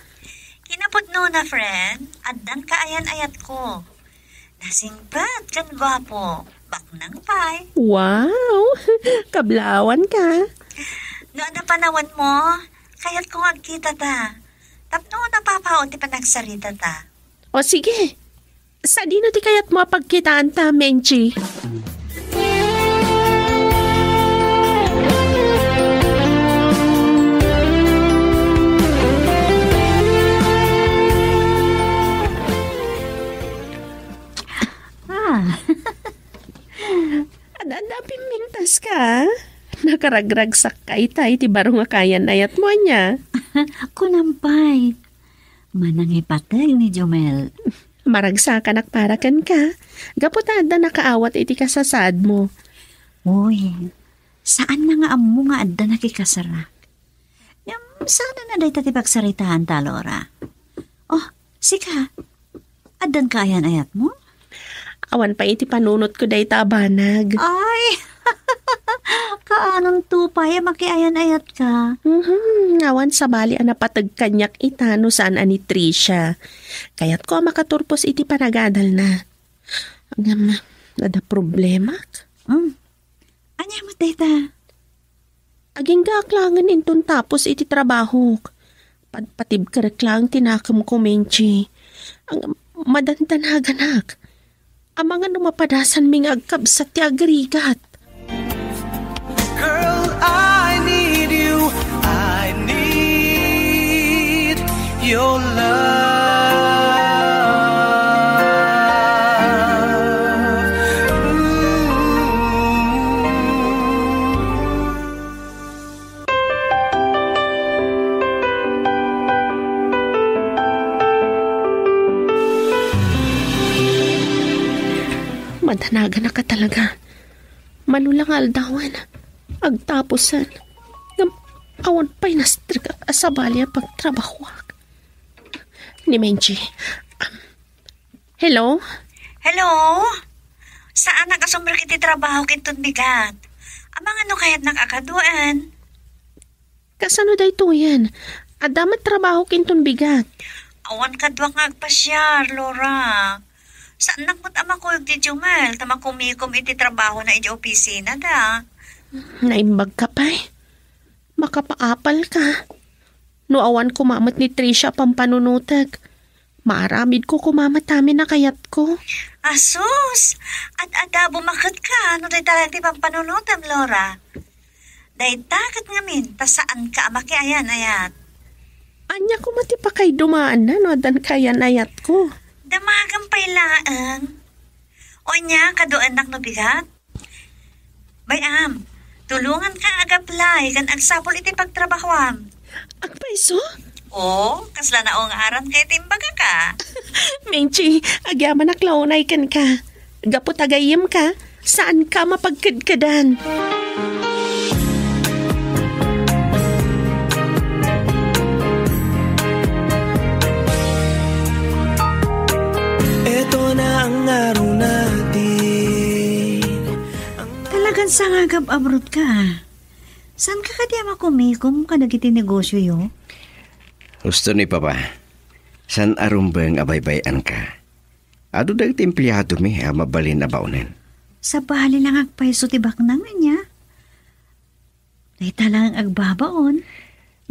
Kinapot no na, friend. Addan ka ayan-ayat ko. Nasingpat kan gwapo. Baknang pay. Wow! Kablawan ka. Noon na panawan mo, kaya't kung agkita ta. Tapno napapaon ti panagsarita ta. O sige, sa dino ti kayat mo pagkitaan ta, Menchi? Adada pimintas ka. Nakaragragsak ka itay, ti baro nga kayan ayat mo niya. Kunampay. Manang ipatay ni Jomel. Maragsakan akparakan ka. Gaputada nakaawat iti kasasaad mo. Uy, saan na nga amo nga adda nakikasarak? Sana na day tati pagsaritahan ta, Laura. Oh, sika. Addan ka ayan-ayat mo? Awan pa iti panunot ko day tabanag. Ay, kaanong tupay makiayan-ayat ka. Awan sa bali napatag kanyak itano saan ani Tricia. Kaya't ko makaturpos iti panagadal na. Ang nada problema. Anya mo, teta? Aging gaklangan inton tapos iti trabaho. Patib kareklang tinakam ko, Menchi. Ang madantanaгаnak. Ang mga numapadasan ming agkabsat ti agrigat. Girl, I need you. I need your love. Madanaga na ka talaga. Manulang aldawan. Agtapusan. Awan pa'y nastrika asabalya pagtrabahwak. Ni Menchi. Hello? Hello? Saan nakasumra kiti trabaho kinton bigat? Amang ano kaya't nakakaduan? Kasano da ito yan? Adamat trabaho kinton bigat. Awan kadwa nga agpasyar, Laura. Saan nakmut ama ko yung Jumel? Tama kumikom iti trabaho na iti opisina da. Naimbag ka pa eh. Makapaapal ka. No awan kumamat ni Tricia pampanunutag. Maaramid ko kumamatami na kayat ko. Asus! At bumakit ka. Ano day talagang ti pampanunutam, Laura? Day takat ngamin, ta saan ka makiayan ayat? Anya ko mati pa kay dumaan na no dan kayan ayat ko. Damagang pailaan. O niya, kadoan nak no bigat? Bayam, tulungan ka ag-apply kan agsapol iti pagtrabahwam. Agpaiso? Oo, kasla na ang aran kay timbaga ka. Menchi, agyaman na klaunay kan ka. Gapot agayim ka, saan ka mapagkadkadan? Eto na ang araw natin. Talagang sangagab abroad ka. Saan ka kadi makumikom ka nagiti negosyo yo? Gusto ni Papa, san arumbang abaybayan ka? Ado dagiti empleyado mi mabalin na baunin. Sa bali lang agpaiso tibak na nga niya. Naita lang agbabaon.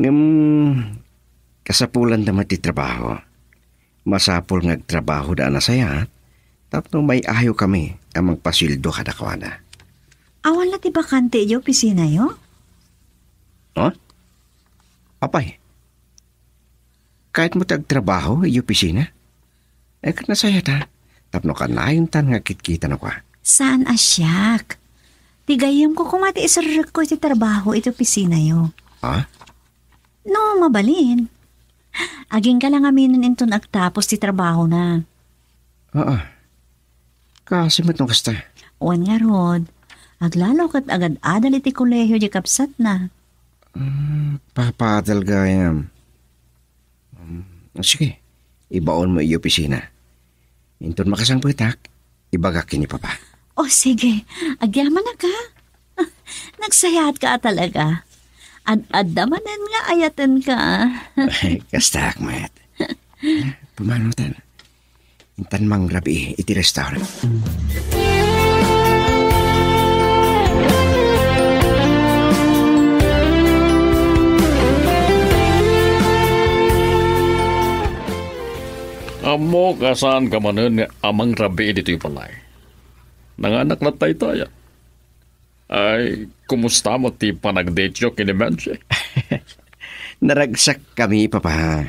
Ngam kasapulan naman ti trabaho. Masapol ngagtrabaho da na saya. Tapno may ayo kami amang pasildo kada kawana. Awan na tibakante yo opisina yo? Oh? Apay? Kahit mo tagtrabaho, ay opisina? Eh, kat nasaya ta. Tapno ka na yung tan nga kitkita na kwa. Saan asyak? Tigayam ko kumati isarag ko iti trabaho iti opisina yo. Ha? No, mabalin. Aging ka lang aminin inton agtapos ti trabaho na. Oo. Kasi matong kasta. Uwan nga rod. Aglalo kat agad adal iti kolehiyo di kapsat na. Papadal gayam. Sige, ibaon mo iyo opisina. Inton makasang puitak, ibagak kini Papa. O sige, agyaman na ka. Nagsayat ka talaga. Ad-adamanan nga ayatan ka. Kasta akmat. Pumanutan. Intan mang rabi iti restaurant. Amo kasaan ka manen nga amang rabi dito'y palay. Nanganak na tayo. Ay, kumusta mo ti panagdate yo kini Menchi? Naragsak kami, Papa.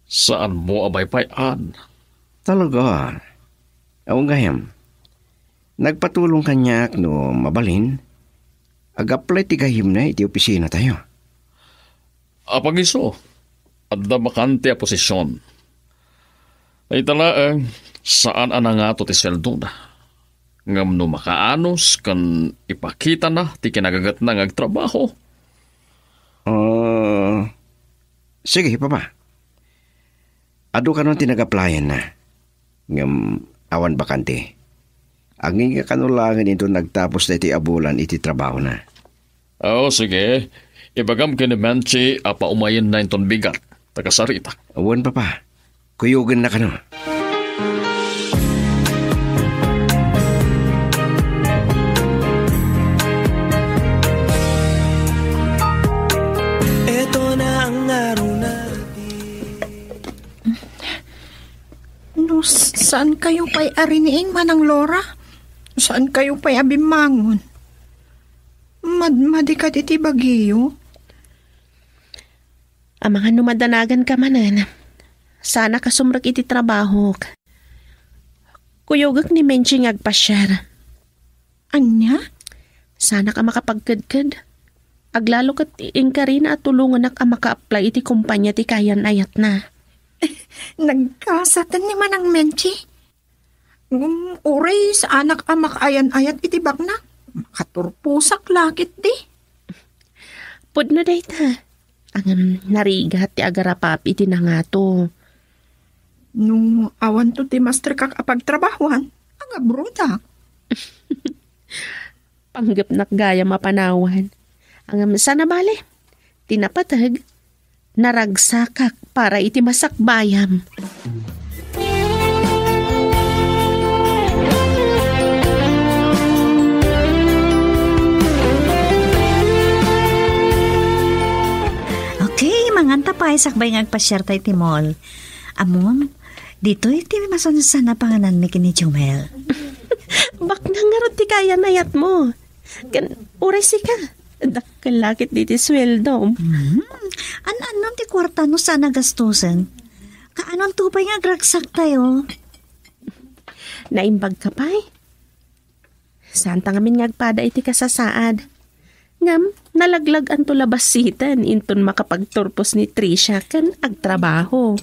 Saan mo abay payan? Talaga. Awang gayam. Nagpatulong kanyak no mabalin. Ag-apply ti gayim na iti opisina tayo. Apag iso, adda bakante a posisyon. Ay talaang, saan anangato ti seldo na? Ngam no makaanos kan ipakita na ti kinagagat na ngagtrabaho. Sige, Papa. Ado ka nun tinag-applyan na. Ngam awan bakante. Ang nga kanulangan ito nagtapos na iti abulan iti trabaho na. Oo, sige. Ibagam kini Menchi apa umayin na inton bigat. Tagasarita. Awan, Papa. Kuyugan na ka no. Eto na ang araw natin. No, saan kayo pa'y ariniing manang Laura? Saan kayo pa'y abimangon? Madikat iti bagiyo? Ang mga numadanagan ka manan. Sana kasumrak iti trabaho. Kuyogak ni Menchi ngagpasyar. Anya? Sana ka makapagkadkad. Aglalo kat ka rin at tulungan na ka maka-apply iti kumpanya ti kayan ayat na. Nagkasatan ni manang Menchi? Uray sa anak amak ayan-ayat itibak na. Makaturpusak lakit di. Pud na dayta. Ang narigat ti agarapapi iti na nga to. No, awan to ti master kak apagtrabahuan. Ang abroda. Panggap nakgaya mapanawan. Ang sana bale, tinapatag, naragsakak para iti masakbayam. Okay, manganta pa sakbay ngagpasyar tayo ti mall. Amon, dito iti masansan na panganan mi kini Jumel. Bak nangarot ti kaya nayat mo. Uray si ka. Dakalakit di ti sweldo. An-anon ti kwarta no sana gastusan? Kaanon tupay nga agragsak tayo? Naimbag ka pa'y? Saan tangamin ngagpada iti kasasaad? Ngam, nalaglag ang tulabasitan inton makapagturpos ni Trisha kan agtrabaho.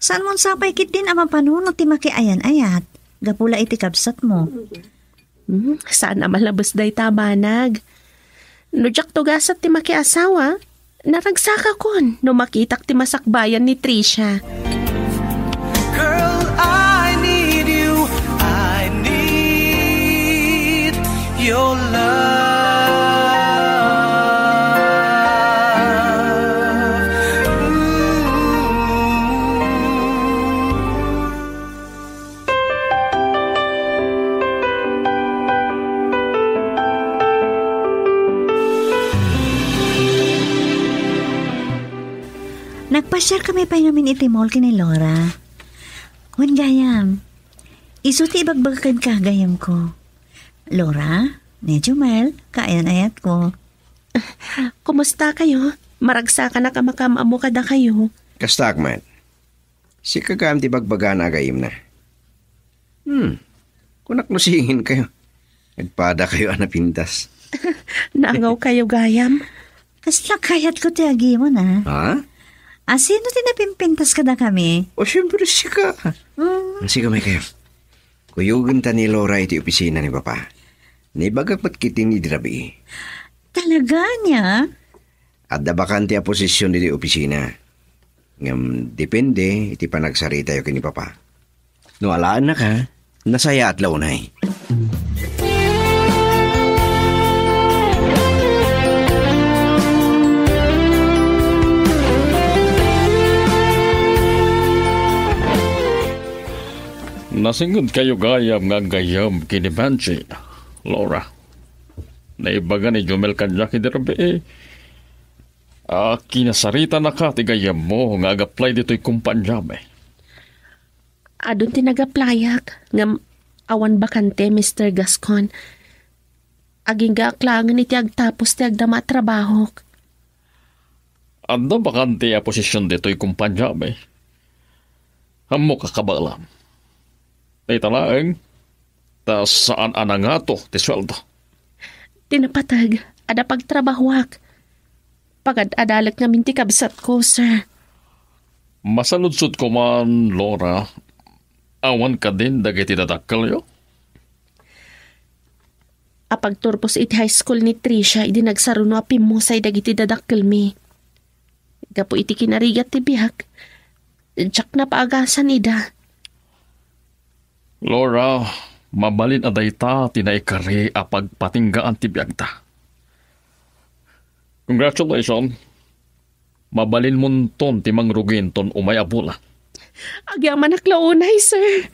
Saan mon sapay kit din ang mapanuno ti makiayan-ayat? Gapula iti kabsat mo. Saan na malabas day tabanag? No jak tugasat ti makiasawa, naragsaka kon no makitak ti masakbayan ni Trisha. Girl, I need you. I need your love. Nagpasyar kami pa namin iti mall kini Laura. Wen gayam, iso ti ibagbagakan ka gayam ko. Laura, ni Jumel, kaayan-ayat ko. Kumusta kayo? Maragsa ka na kamakama mo kada kayo. Kastakman, si kagam ti bagbaga na agayim na. Kunak lusingin kayo. Nagpada kayo anapintas. Naangaw kayo gayam? Kasla kayat ko ti agi mo na. Ha? Sino tinapimpintas ka na kami? O siyempre si ka. Sige may kayo. Kuyugin ta ni Laura iti opisina ni Papa. Naibagakpat kiting ni Drabi. Talaga niya? At dabakan ti a posisyon iti opisina. Ngam depende iti panagsarita yo kini Papa. No alaan na ka, nasaya at launay. Nasingod kayo gayam nga gayam kini Banji, Laura. Naibaga ni Jumel kanya kidirabi kinasarita na ka ti gayam mo nga ag-apply dito'y kumpanyam Adun tinag-applyak ngam awan bakante Mr. Gascon. Aging gaaklangan iti agtapos ti agdama trabaho. Ando bakante a posisyon dito'y kumpanyam Hamo kakabalam. Ay talaeng, ta saan nga to, ti sweldo? Tinapatag, ada pagtrabahuak. Pagad-adalak namin ti kabsat ko, sir. Masaludsod ko man, Laura, awan ka din dagiti dadakkel yo? Apagturpos iti high school ni Trisha, idi nagsaruno apim mo say dagiti dadakkel mi. Gapo iti kinarigat ti bihak. Diyak na paagasan ida. Laura, mabalin aday ta tinaikari apagpatinggaan ti biyagta. Congratulations. Mabalin mo ton ti mangrugin ton umay abula. Agyaman naklaunay, sir.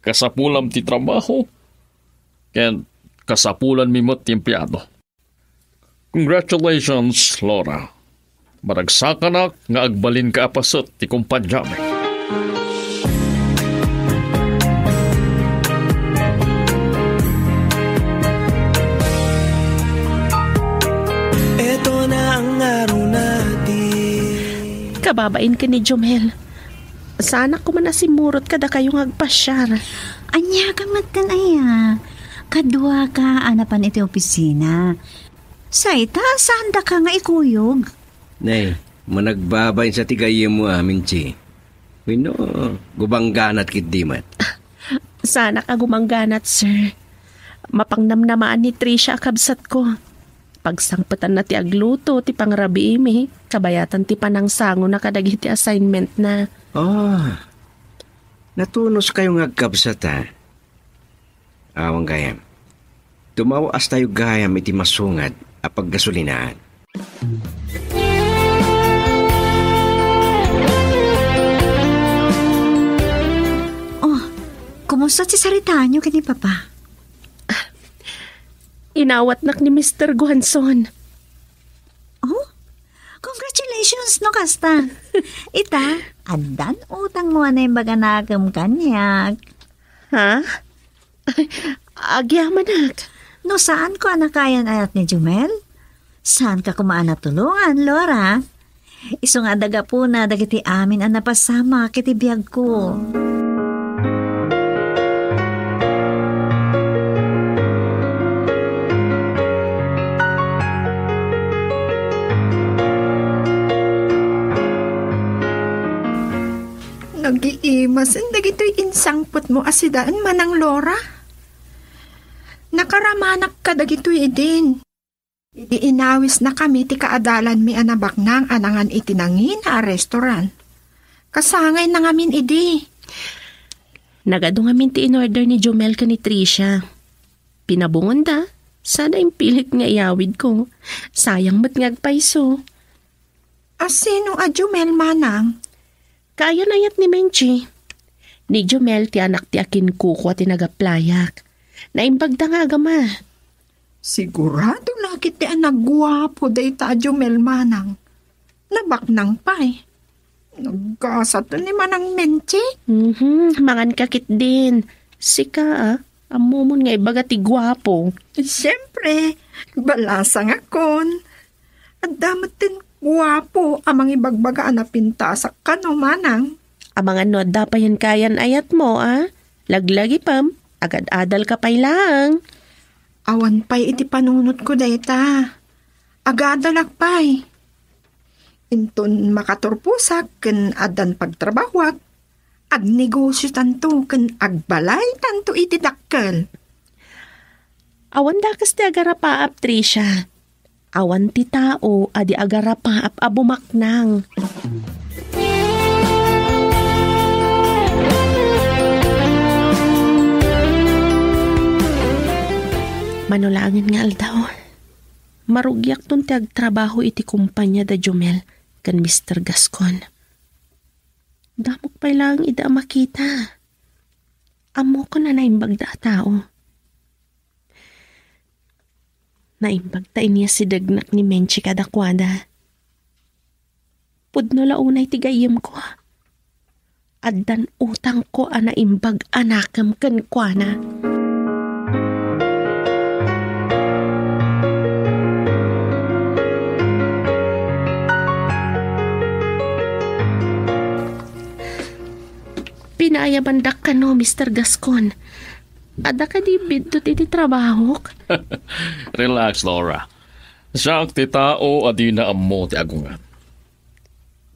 Kasapulam ti trabaho. Ken kasapulan mi mo't ti empleyado. Congratulations, Laura. Maragsakan na nga agbalin ka apasot ti kumpanyame. Kababain ka ni Jumel. Sana ko man nasimurot kada kayong agpasyar. Anya kang magtanaya. Kadwa ka anapan iti opisina. Sayta, saan da ka nga ikuyog? Nay, managbabayin sa tigayem mo amin, Chi. Wino, gubangganat kit dimat. Sana ka gumangganat, sir. Mapangnamnamaan ni Trisha kabsat ko. Pagsangpatan na ti agluto, ti pangrabi imi, kabayatan ti panang sango na kadagiti assignment na. Natunos kayo nga kabsat ha. Awang gayam. Tumawas tayo gayam iti masungad a paggasolinaan. Kumusta si sarita nyo kini Papa? Inawat nak ni Mr. Guhanson. Oh, congratulations no kasta. Ita, adan utang mo na yung baga nakam kanyak. Ha? Agyaman nak. No saan ko anakayan ayat ni Jumel? Saan ka kumaan na tulungan, Laura? Iso nga daga po na dagiti amin ang napasama kiti biyag ko. Nag-iimasin dagito'y insangpot mo asidaan manang Laura. Nakaramanak ka dagito'y idin. Idi inawis na kami ti kaadalan mi anabak nang anangan itinangin a restaurant. Kasangay na ngamin idi. Nagado ngamin ti in-order ni Jumel ka ni Trisha. Pinabungon da. Sana impilit nga iawid ko. Sayang mat ngagpaiso. Asino a Jumel manang? Kaya nayat ni Menchi. Ni Jumel ti anak ti akin kuko ti nagaplayak. Naimbagda nga agama. Sigurado lakit ti anak guwapo day ta Jumel manang. Nabaknang pa eh. Nagkasat ni manang Menchi. Mangan kakit din. Sika amumon nga ibaga ti guwapo. Siyempre, balasang akon. At damat din guwapo amang ibagbagaan na pintasak ka no manang. Amang ano da pa yan kayan ayat mo Laglagi pam, agad-adal ka pa'y lang. Awan pa'y iti panunot ko dayta. Agadalak pa'y. Inton makaturpusak ken adan pagtrabawag. Agnegosyo tanto ken agbalay tanto iti dakkel. Awan da kas ti agarapaap, Trisha. Awan ti tao adi agarapaap abumaknang. Manulangin nga aldaw. Marugyak ton ti agtrabaho iti kumpanya da Jumel kan Mr. Gascon. Damok pa lang ida makita. Amo ko na naimbag da tao. Naimbag ta niya si dagnak ni Menchi kadakwada. Pudno launay tigayim ko. Addan utang ko naimbag anakam kan kwana. Pinayabandak ka no, Mr. Gascon. Ada ka di bidot iti trabahok? Relax, Laura. Siyak ti tao adi na ammo ti agungan.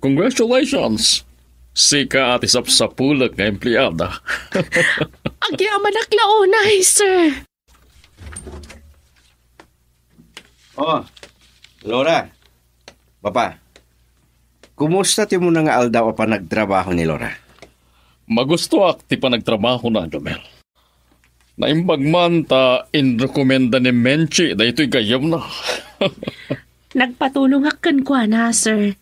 Congratulations! Sika at isapsapulag nga empleyada. Agyaman aklaunay, sir. Laura. Papa. Kumusta ti mo na nga aldaw pa nagtrabaho ni Laura? Magusto ak ti pa nagtrabaho na, Jomel. Naimbag man ta inrekomenda ni Menchi da ito'y gayam na. Nagpatulong akan kwa na, sir.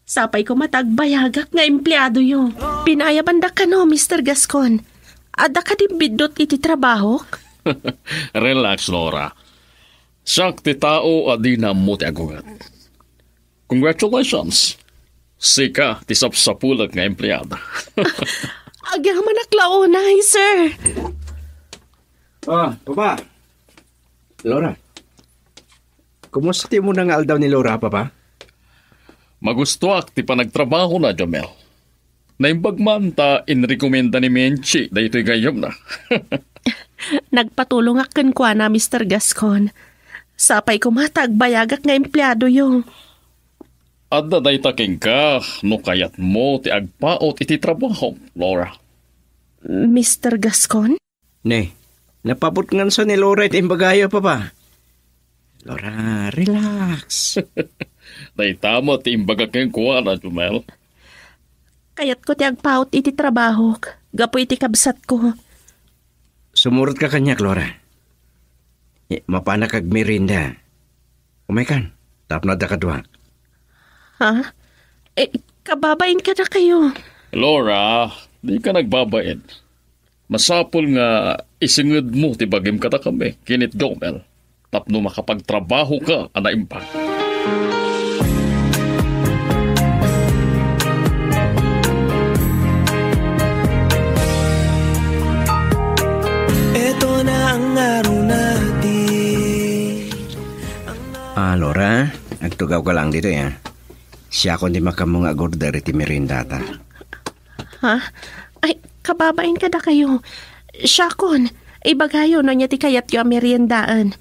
Sapay ko matagbayagak nga empleyado yo. Pinayabandak ka no, Mr. Gascon. Ada ka di bidot iti trabahok? Relax, Laura. Siyak ti tao adi na mo ti agungan. Congratulations. Sika ti sapsapulag nga empleyada. Agyaman aklaunay, sir. Papa. Laura. Kumusta ti mo na nga aldaw ni Laura, Papa? Magusto ak ti pa nagtrabaho na, Jomel. Naimbag man ta inrekomenda ni Menchi da ito'y gayam na. Nagpatulong akan kwa na, Mr. Gascon. Sapay ko matagbayagak nga empleyado yo. Adda day taking ka, no kayat mo ti agpaot iti trabaho, Laura. Mr. Gascon? Ne, napabot nga sa ni Laura iti imbagayo, Papa. Laura, relax. Naitamo ti imbaga kayong kuha na, Jumel. Kayat ko ti agpaut iti trabaho. Gapo iti kabsat ko. Sumurot ka kanyak, Laura. Mapana kag merinda. Umaykan, tapno da kadwa. Ha? Kababain ka na kayo. Laura, di ka nagbabain. Masapol nga isingid mo ti bagim kata kami, kinit Jomel. Tapno makapagtrabaho ka, anaimpa. Ito na ang araw natin. Laura, nagtugaw ka lang dito, ya. Siya ko di makamong agorder iti merindata. Ha? Ay, kababain ka na kayo. Siya kon, ibagayo no niya ti kayat yung meriendaan.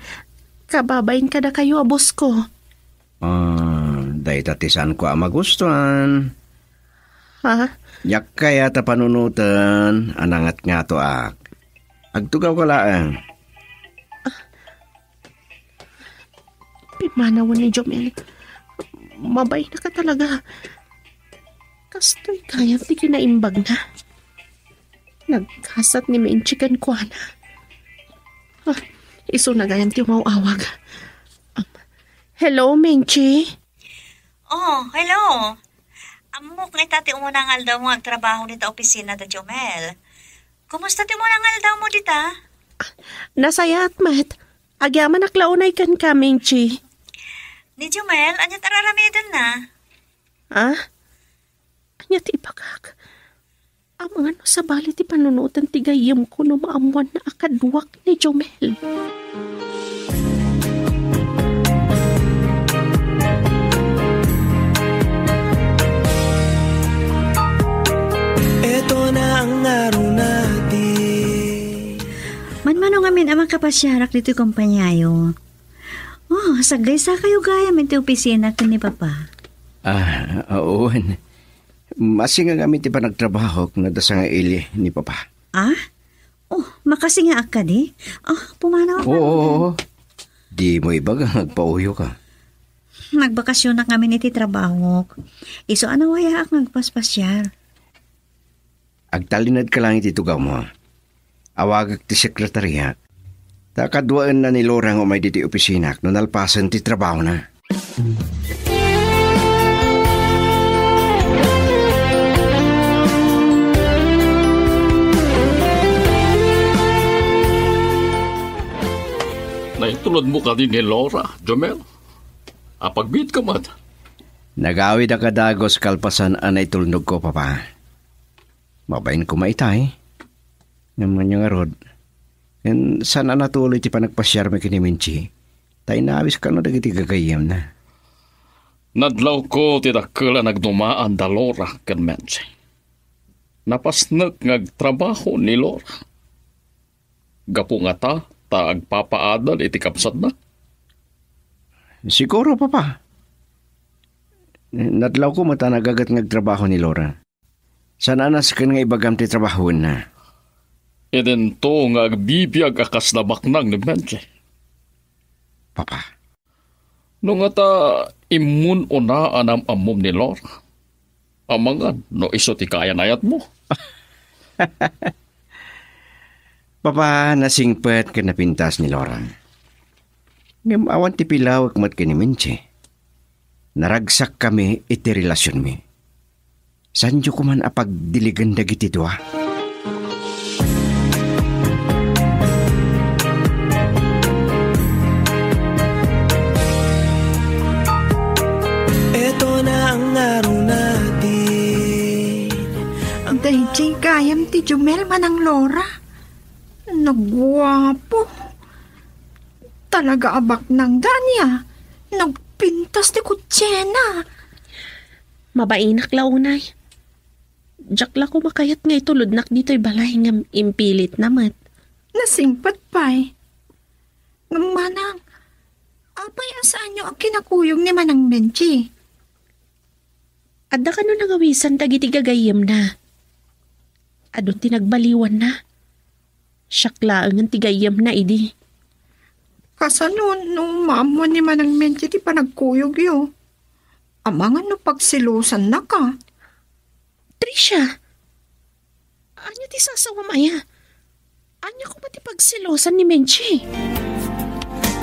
Kababain ka na kayo, abos ko. Dahi tatisan ko ang magustuhan. Ha? Yak kaya ta panunutan, anangat nga to ak. Agtugaw ka lang. Pimanaw ni Jomel. Mabay na ka talaga. Kastoy kaya ti kinaimbag na. Nagkasat ni Menchikan ko na. Iso na gayan ti mauawag. Hello, Menchi? Oh, hello. Amok nga tati umunang aldaw mo ang trabaho dita opisina da Jomel. Kumusta ti umunang aldaw mo dita? Nasaya at mat. Agyaman naklaunay kan ka, Menchi. Ni Jomel, anyat araramidan na. Anyat ipagak. Ang mga no sa bali ti panunutan ti gayam ko no maamuan na akadwak ni Jomel. Ito na ang araw natin. Manmano ngamin amang kapasyarak dito yung kompanyayo. Sagay sa kayo gaya minti opisina ka ni Papa. Oo. Masing nga kami ti pa nagtrabaho kung nadasa nga ili ni Papa. Makasi nga ka di? Pumanaw ka. Oo. Di mo ibaga, nagpauyo ka. Nagbakasyon na kami niti trabaho. Iso ano waya ak nagpaspasyar. Agtalinad ka lang iti tugaw mo. Awagag ti sekretariat. Takadwaan na ni Laura nga umay diti opisina no nalpasan ti trabaho na. Naitulad mo ka din ni Laura, Jomel. Apagbit ka mat. Nagawid ang kadagos kalpasan anay tulnog ko, Papa. Mabayin ko maitay. Naman yung arod. And sana natuloy ti panagpasyar mo kiniminchi. Tay nawis ka no dagiti gagayam na. Nadlaw ko ti dakela nagdumaan da Laura ken Menchi. Napasnek ngagtrabaho ni Laura. Gapu nga ta agpapaadal iti kapsat na. Siguro, Papa. Nadlaw ko mata nagagat ngagtrabaho ni Laura. Sana anas ka nga ibagam ti trabaho na. Eden to nga agbibiyag akas na baknang ni Menchi. Papa. No nga ta imun una anam amom ni Laura. Amangan no iso ti kayanayat mo. Papa, nasingpet ka napintas ni Laura. Ngam awan ti pilawak mat ka ni Menchi. Naragsak kami iti relasyon mi. Sanjo ko man apagdiligan dagiti dua. Dahil gayam ti Jomel manang Laura. Nagwapo. Talaga abak ng ganya. Nagpintas ti kutsena. Mabainak launay. Jakla ko makayat nga itulodnak dito'y balay nga impilit namat. Nasingpat pa'y. Manang, apay asaan nyo ang kinakuyong ni Manang Menchi? Adda ka no nagawisan dagiti gagayem na. Adon tinagbaliwan na. Siyaklaan ang tigayam na idi. Kasano nung maamo ni Manang Menchi ti panagkuyog yo. Amangan no pagsilusan na ka. Trisha, anya ti sasawa maya? Anya ko mati pagsilosan ni Menchi?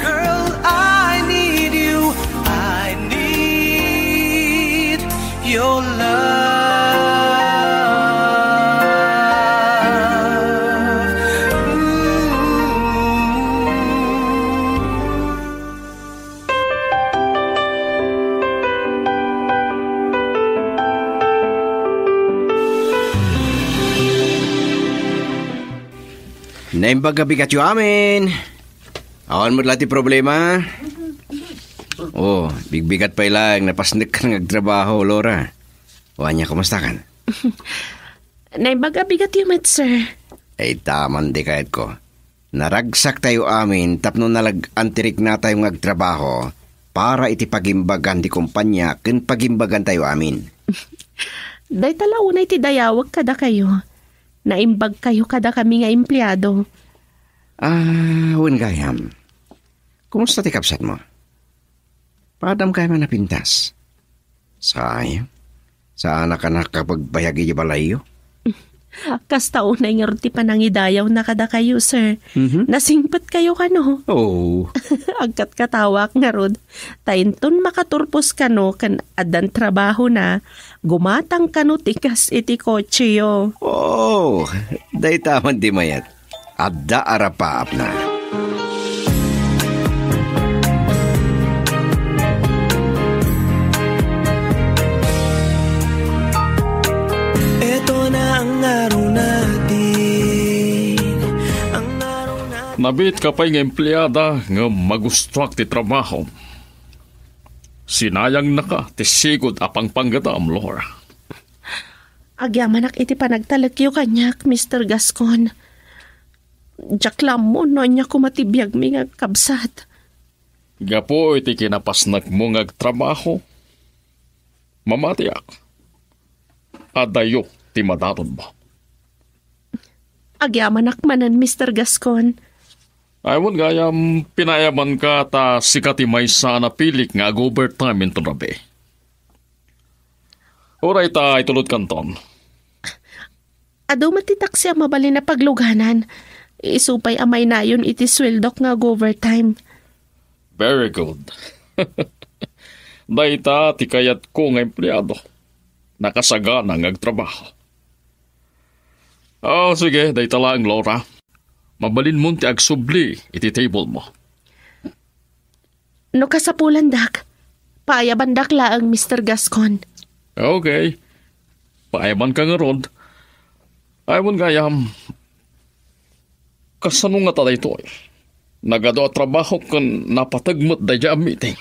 Girl, I need you. I need your love. Naimbaga bigat yu amin. Awan mo lati problema. Oh, bigbigat pa ilang napasnik ka nagtrabaho, Laura. Wanya, kumusta kan? Naimbaga bigat yung sir. Ay, taman di kahit ko. Naragsak tayo amin, tapno nalag-antirik na tayo nagtrabaho para iti pagimbagan di kumpanya ken pagimbagan tayo amin. Day talaunay ti dayawag kada kayo. Naimbag kayo kada kami nga empleyado. Wen gayam. Kumusta ti kapsat mo? Padam kayo man napintas. Sayang. Saan ka nakapagbayagi di balayo? Kasta unay nga ti panangidayaw na kada kayo, sir. Nasingpat kayo kano. Oh. Agkat katawak nga rod. Tainton makaturpos kano kan adan trabaho na. Gumatang kano tikas iti kotse yo. Oh, day taman di mayat. Adda arapaap na. Ito na ang araw natin. Ang araw natin. Nabit ka pa'y nga empleyada nga magustuak ti trabaho. Sinayang na ka, ti sigod apang panggadam, Laura. Agyamanak iti panagtalagyo kanyak, Mr. Gascon. Jaklam mo no niya kumatibiyag mi nga kabsat. Gapo iti kinapasnak mo nga trabaho. Mamatiak. Adayo ti madaron mo. Agyamanak manan, Mr. Gascon. Aywan gayam pinayaman ka ta sikati may sana pilik nga overtime into rabi. Oray ta itulod kanton. Ado matitaksi ang mabali na pagluganan. Isupay amay na yun iti sweldok nga overtime. Very good. Dayta ti kayat ko nga empleyado. Nakasagana nga agtrabaho. Oh, sige, dayta lang, Laura. Mabalin mo ti agsubli iti table mo. No kasapulan dak, paayaban dak laang Mr. Gascon. Okay. Paayaban ka nga rod. Aywan gayam. Kasano nga taday ito eh. Nagado at trabaho kan napatagmat da dya meeting.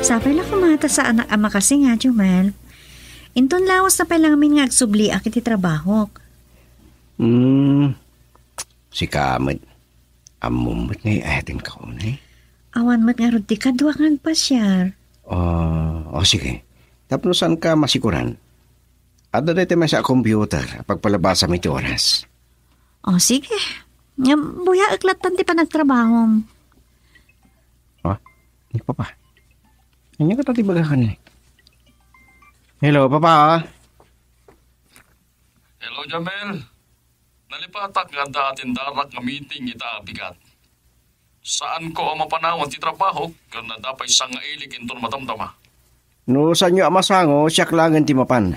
Sapay lang kumata sa anak ama kasi nga, Jumel. Inton lawas na pailangamin nga agsubli ak iti trabaho. Si Kamad. Amumot na ayatin ka unay. Awan mat nga rod ti kadwa nga agpasyar. Sige. Tapno saan ka masikuran? Ada dito may sa computer pagpalabasa mo iti oras. Sige. Nga buya aklatan ti panagtrabaho. Ni Papa. Ano ka tati bagakan eh? Hello, Papa. Hello, Jamel. Nalipatak nga datin darak nga meeting ita bigat. Saan ko ang mapanawan ti trabaho kung na dapay sang ilig inton matamtama? No, saan nyo amasango, siyak langan ti mapan.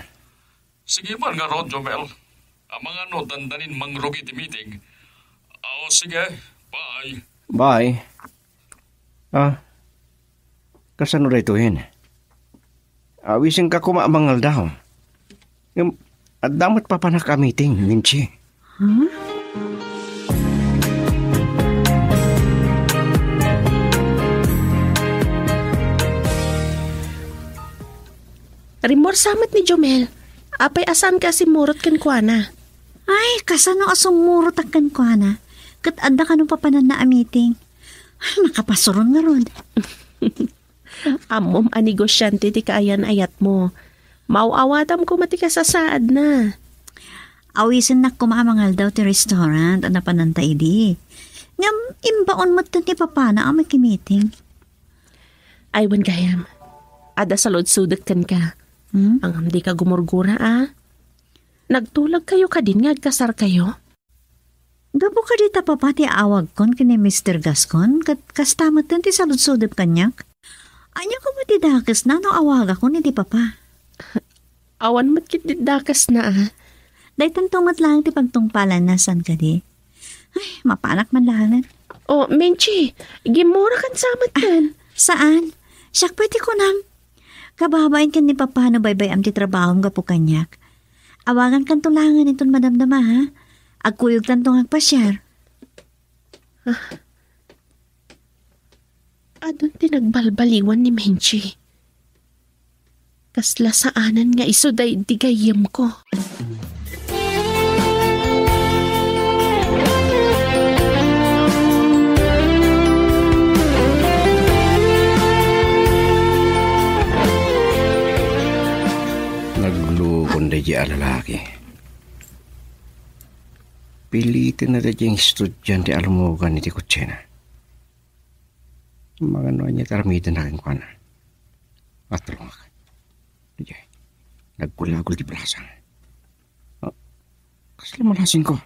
Sige man nga ron, Jomel. Ang mga no, dandanin mangrugi ti meeting. Sige. Bye. Bye. Kasano rito yun? Awisin ka kumaamangal daw. At damat pa panaka-meeting, Minchi. Rimor samat ni Jomel. Apay asan ka si Murot kan kuana? Ay, kasano asong murot ak kan kuana? Kat adda ka nung papanan na meeting. Makapasuron nga ron. Amom a negosyante ti kaayan ayat mo. Mauawatam ko mati ka sa saad na. Awisin na kumamangal daw ti restaurant na panantay di. Ngam imbaon mo ti papa na ang meeting. Aywan gayam. Ada sa lodsudat kan ka. Ang hindi ka gumurgura Nagtulag kayo ka din nga kasar kayo. Gabo ka dita papa ti awag kon kini Mr. Gascon kastamot ti sa lodsudat kanyak. Anya ko matidakas na no awag ako ni ti papa. Awan matkidakas na Day tantungat lang ti pagtungpalan na san ka di. Ay, mapanak man langan. Oh, Menchi, gimura kan samat kan. Saan? Siyak pwede ko nam. Kababain kan ni papa no baybay am ti trabaho nga po kanyak. Awagan kan tulangan itong madamdama ha. Agkuyog tantong agpasyar. Adon tinagbalbaliwan ni Menchi. Kasla saanan nga iso day digayem ko. Naglukon da di lalaki. Pilitin na da di yung estudyante alumugan iti kutsena. Mga noon niya taramitan na rin ko na. Matulong ako. Diyan, nagkulagol di plaza. Kasi lamalasin ko.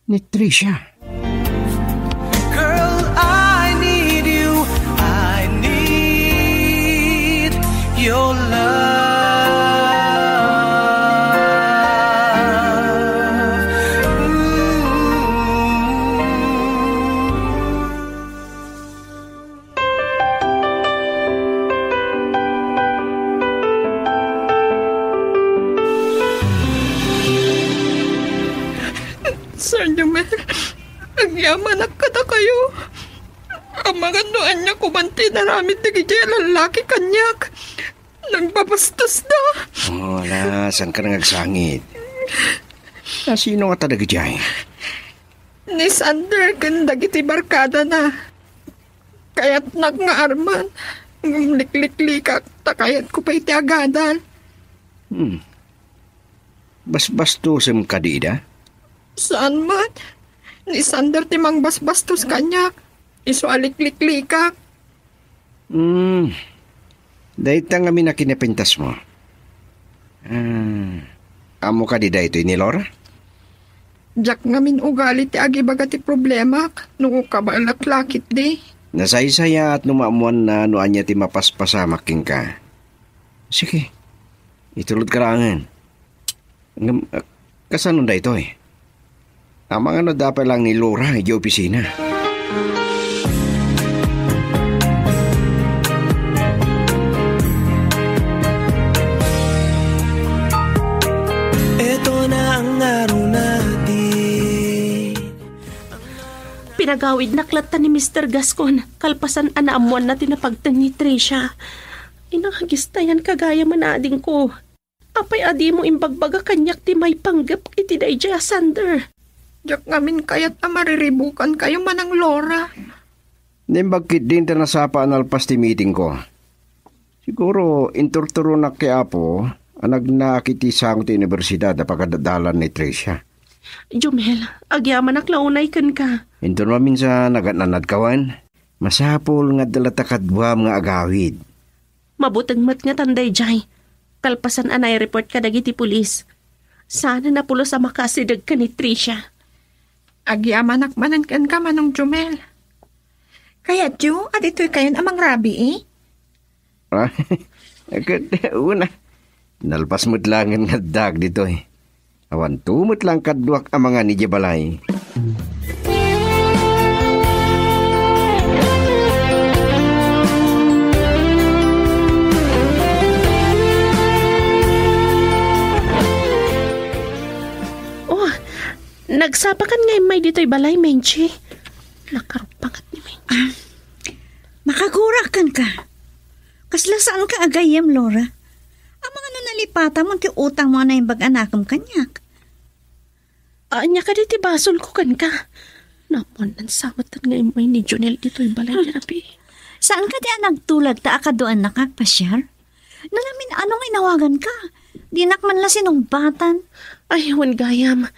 Ni Tricia. Girl, I need you. I need your love. Sir Jumel, ang yaman kada kayo. Ang mga noan niya kumanti na ramit na gijay lalaki kanyak. Nagbabastos na. Wala, saan ka nangagsangit? Sino nga talaga dyan? Ni Sander, ganda giti barkada na. Kaya't nag-arman. Ngumlikliklikak, takayat ko pa iti agadal. Basbastusem ka di da? Saan man? Ni Sander timang basbastos kanyak. Iso alikliklikak. Dahil kami na kinapintas mo. Amo ka di da ito ni Laura? Jak ngamin ugali ti agi baga ti problema. Nung kabalaklakit di. Nasaysaya at numaamuan na noan niya ti mapaspasamaking ka. Sige, itulod ka rangan. Kasanon da ito eh? Ang mga no dapat lang ni Laura ay opisina. Ito na ang araw natin. Pinagawid naklat ni Mr. Gascon. Kalpasan anaamuan na tinapagtan ni Tricia. Inakagistayan kagaya manading ko. Apay adi mo imbagbaga kanyak ti may panggap iti dayjay Sander. Jak ngamin kayat amariribukan kayo manang Laura. Nimbagkit din ta nasapa analpas ti meeting ko. Siguro inturturo na kaya po anag nakiti sang ti universidad na pagkadadalan ni Tricia. Jumel, agyaman aklaunay kan ka. Ito namin sa nagananad kawan. Masapol nga dalatakadwam nga agawid. Mabutang mat nga tanday jay. Kalpasan anay report ka dagiti pulis. Sana napulo sa makasidag ka ni Tricia. Agyaman akmanan kan ka manong Jumel. Kaya Ju, at ito'y kayon amang rabi eh? Una, nalpas mo't lang nga dag dito eh. Awan tumot lang kadwak ang mga ni Jebalay. Nagsapakan nga may dito'y balay, Menchi. Nakarupangat ni Menchi. Makagurakan ka. Kasla saan ka agayem, Laura? Ang mga nalipata mo, ti utang mo na yung bag-anakam kanyak. Anya ka diti basol ko kan ka. Napon, nansamatan nga imoy ni Jonel dito'y balay therapy. Saan ka di nagtulag ta akaduan nakagpasyar? Nalamin anong inawagan ka? Di nakman la sinumbatan. Ay, wan gayam.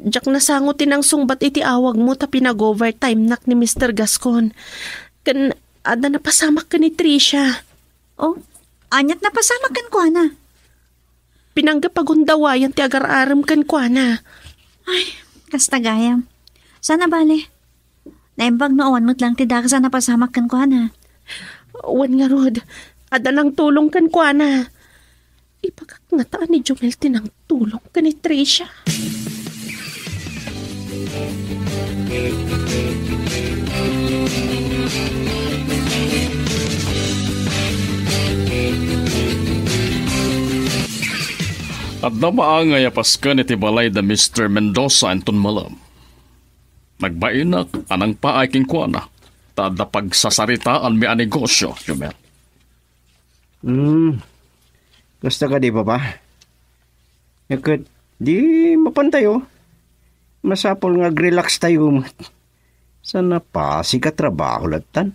Diyak nasangutin ang sungbat iti awag mo ta pinag-overtime nak ni Mr. Gascon. Kan, ada napasamak ka ni Tricia. Oh, anyat napasamak kan kwa na. Pinanggapagundawayan ti agar-aram kan kwa na. Ay, kasta gayam. Sana bale. Naimbag noon mo't lang ti daka sana pasamak kan kwa na. Wan nga Rod, ada nang tulong kan kwa na. Ipagkangataan ni Jomel tinang tulong ka ni Tricia. At namaangay apas ka ni tibalay da Mr. Mendoza anton malam. Nagbainak anang paaiking kwa na. Tada pagsasaritaan mi a negosyo, Jomel. Gusto ka di ba ba? Yakat, di mapantayo. Masapol nga relax tayo. Sana pa, sikat trabaho latan.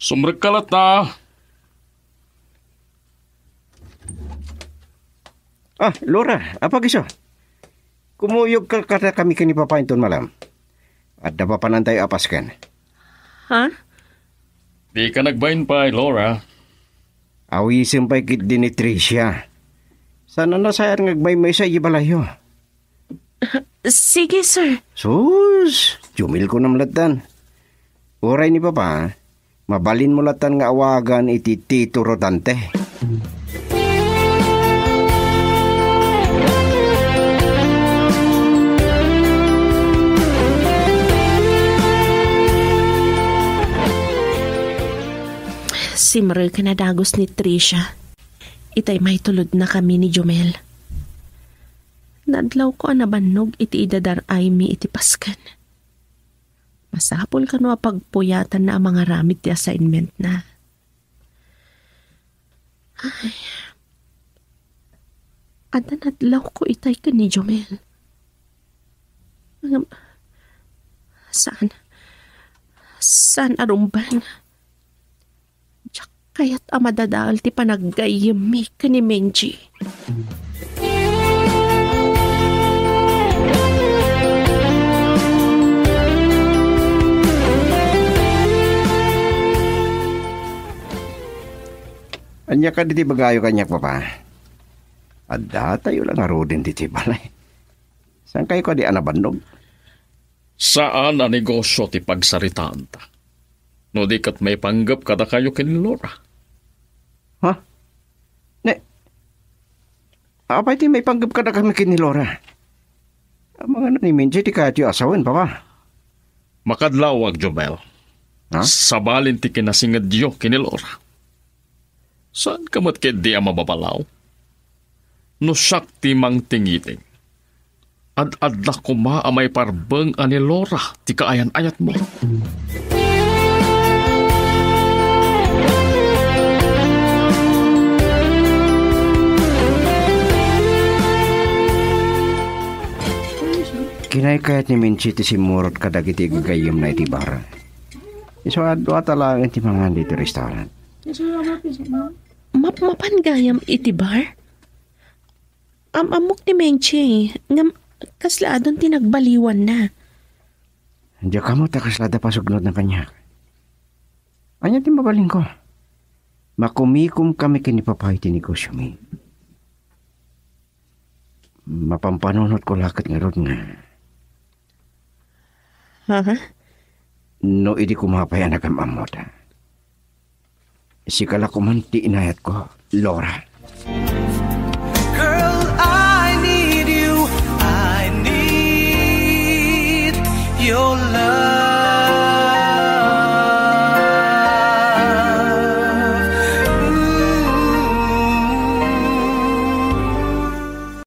Sumrek ka lata. Laura, apa giso? Kumuyog ka kata kami kani papainton malam. At napapanan tayo apas kan. Ha? Di ka nagbayin pa, Laura. Awisin pa kit din ni Tricia. Sana na sayar ngagmay-may sa ibalayo. Sige, sir. Sus, jumil ko na malatan. Oray ni Papa, mabalin mo latan nga awagan iti Tito Rodante. Simre ka na dagos ni Tricia. Itay may tulod na kami ni Jomel. Nadlaw ko anabannog iti idadar ay mi iti paskan. Masapol ka no pagpuyatan na ang mga ramit ti assignment na. Ay, ada nadlaw ko itay ka ni Jomel. Saan arumban? Kaya't amadadaal ti panaggayami ka ni Menji. Anya ka diti bagayo kanyak, Papa. Adda tayo lang arodin diti balay. Saan kayo ka di anabannog? Saan ang negosyo ti pagsaritaan ta? No di kat may panggap kada kayo kin Laura. Ha? Apa iti may panggap kada kami kin ni Laura? Ang mga naniminsi ti kaya ti asawan, Papa. Makadlawag, Jomel. Ha? Sabalin ti kinasingad diyo kin ni Laura. Saan ka mat di ang mababalaw? No siyak ti mang tingiting. Ad-adla kuma amay parbeng ani Laura ti kaayan-ayat mo. Kinaykayat ni Minchi ti simurot kadagiti gagayim na iti bara. Iso adwa talang iti mga dito restaurant. Mapangayam iti bar? Amok ni Menchi, ngam kasladon tinagbaliwan na. Diya ka mo takaslada pasugnod ng kanya. Anya ti mabaling ko. Makumikum kami kinipapay ti negosyo mi. Mapampanunot ko lakat nga rod nga. Ha? No, idi kumapay ang nagamamot. Sikala ko man ti inayat ko, Laura. Girl, I need you. I need your love.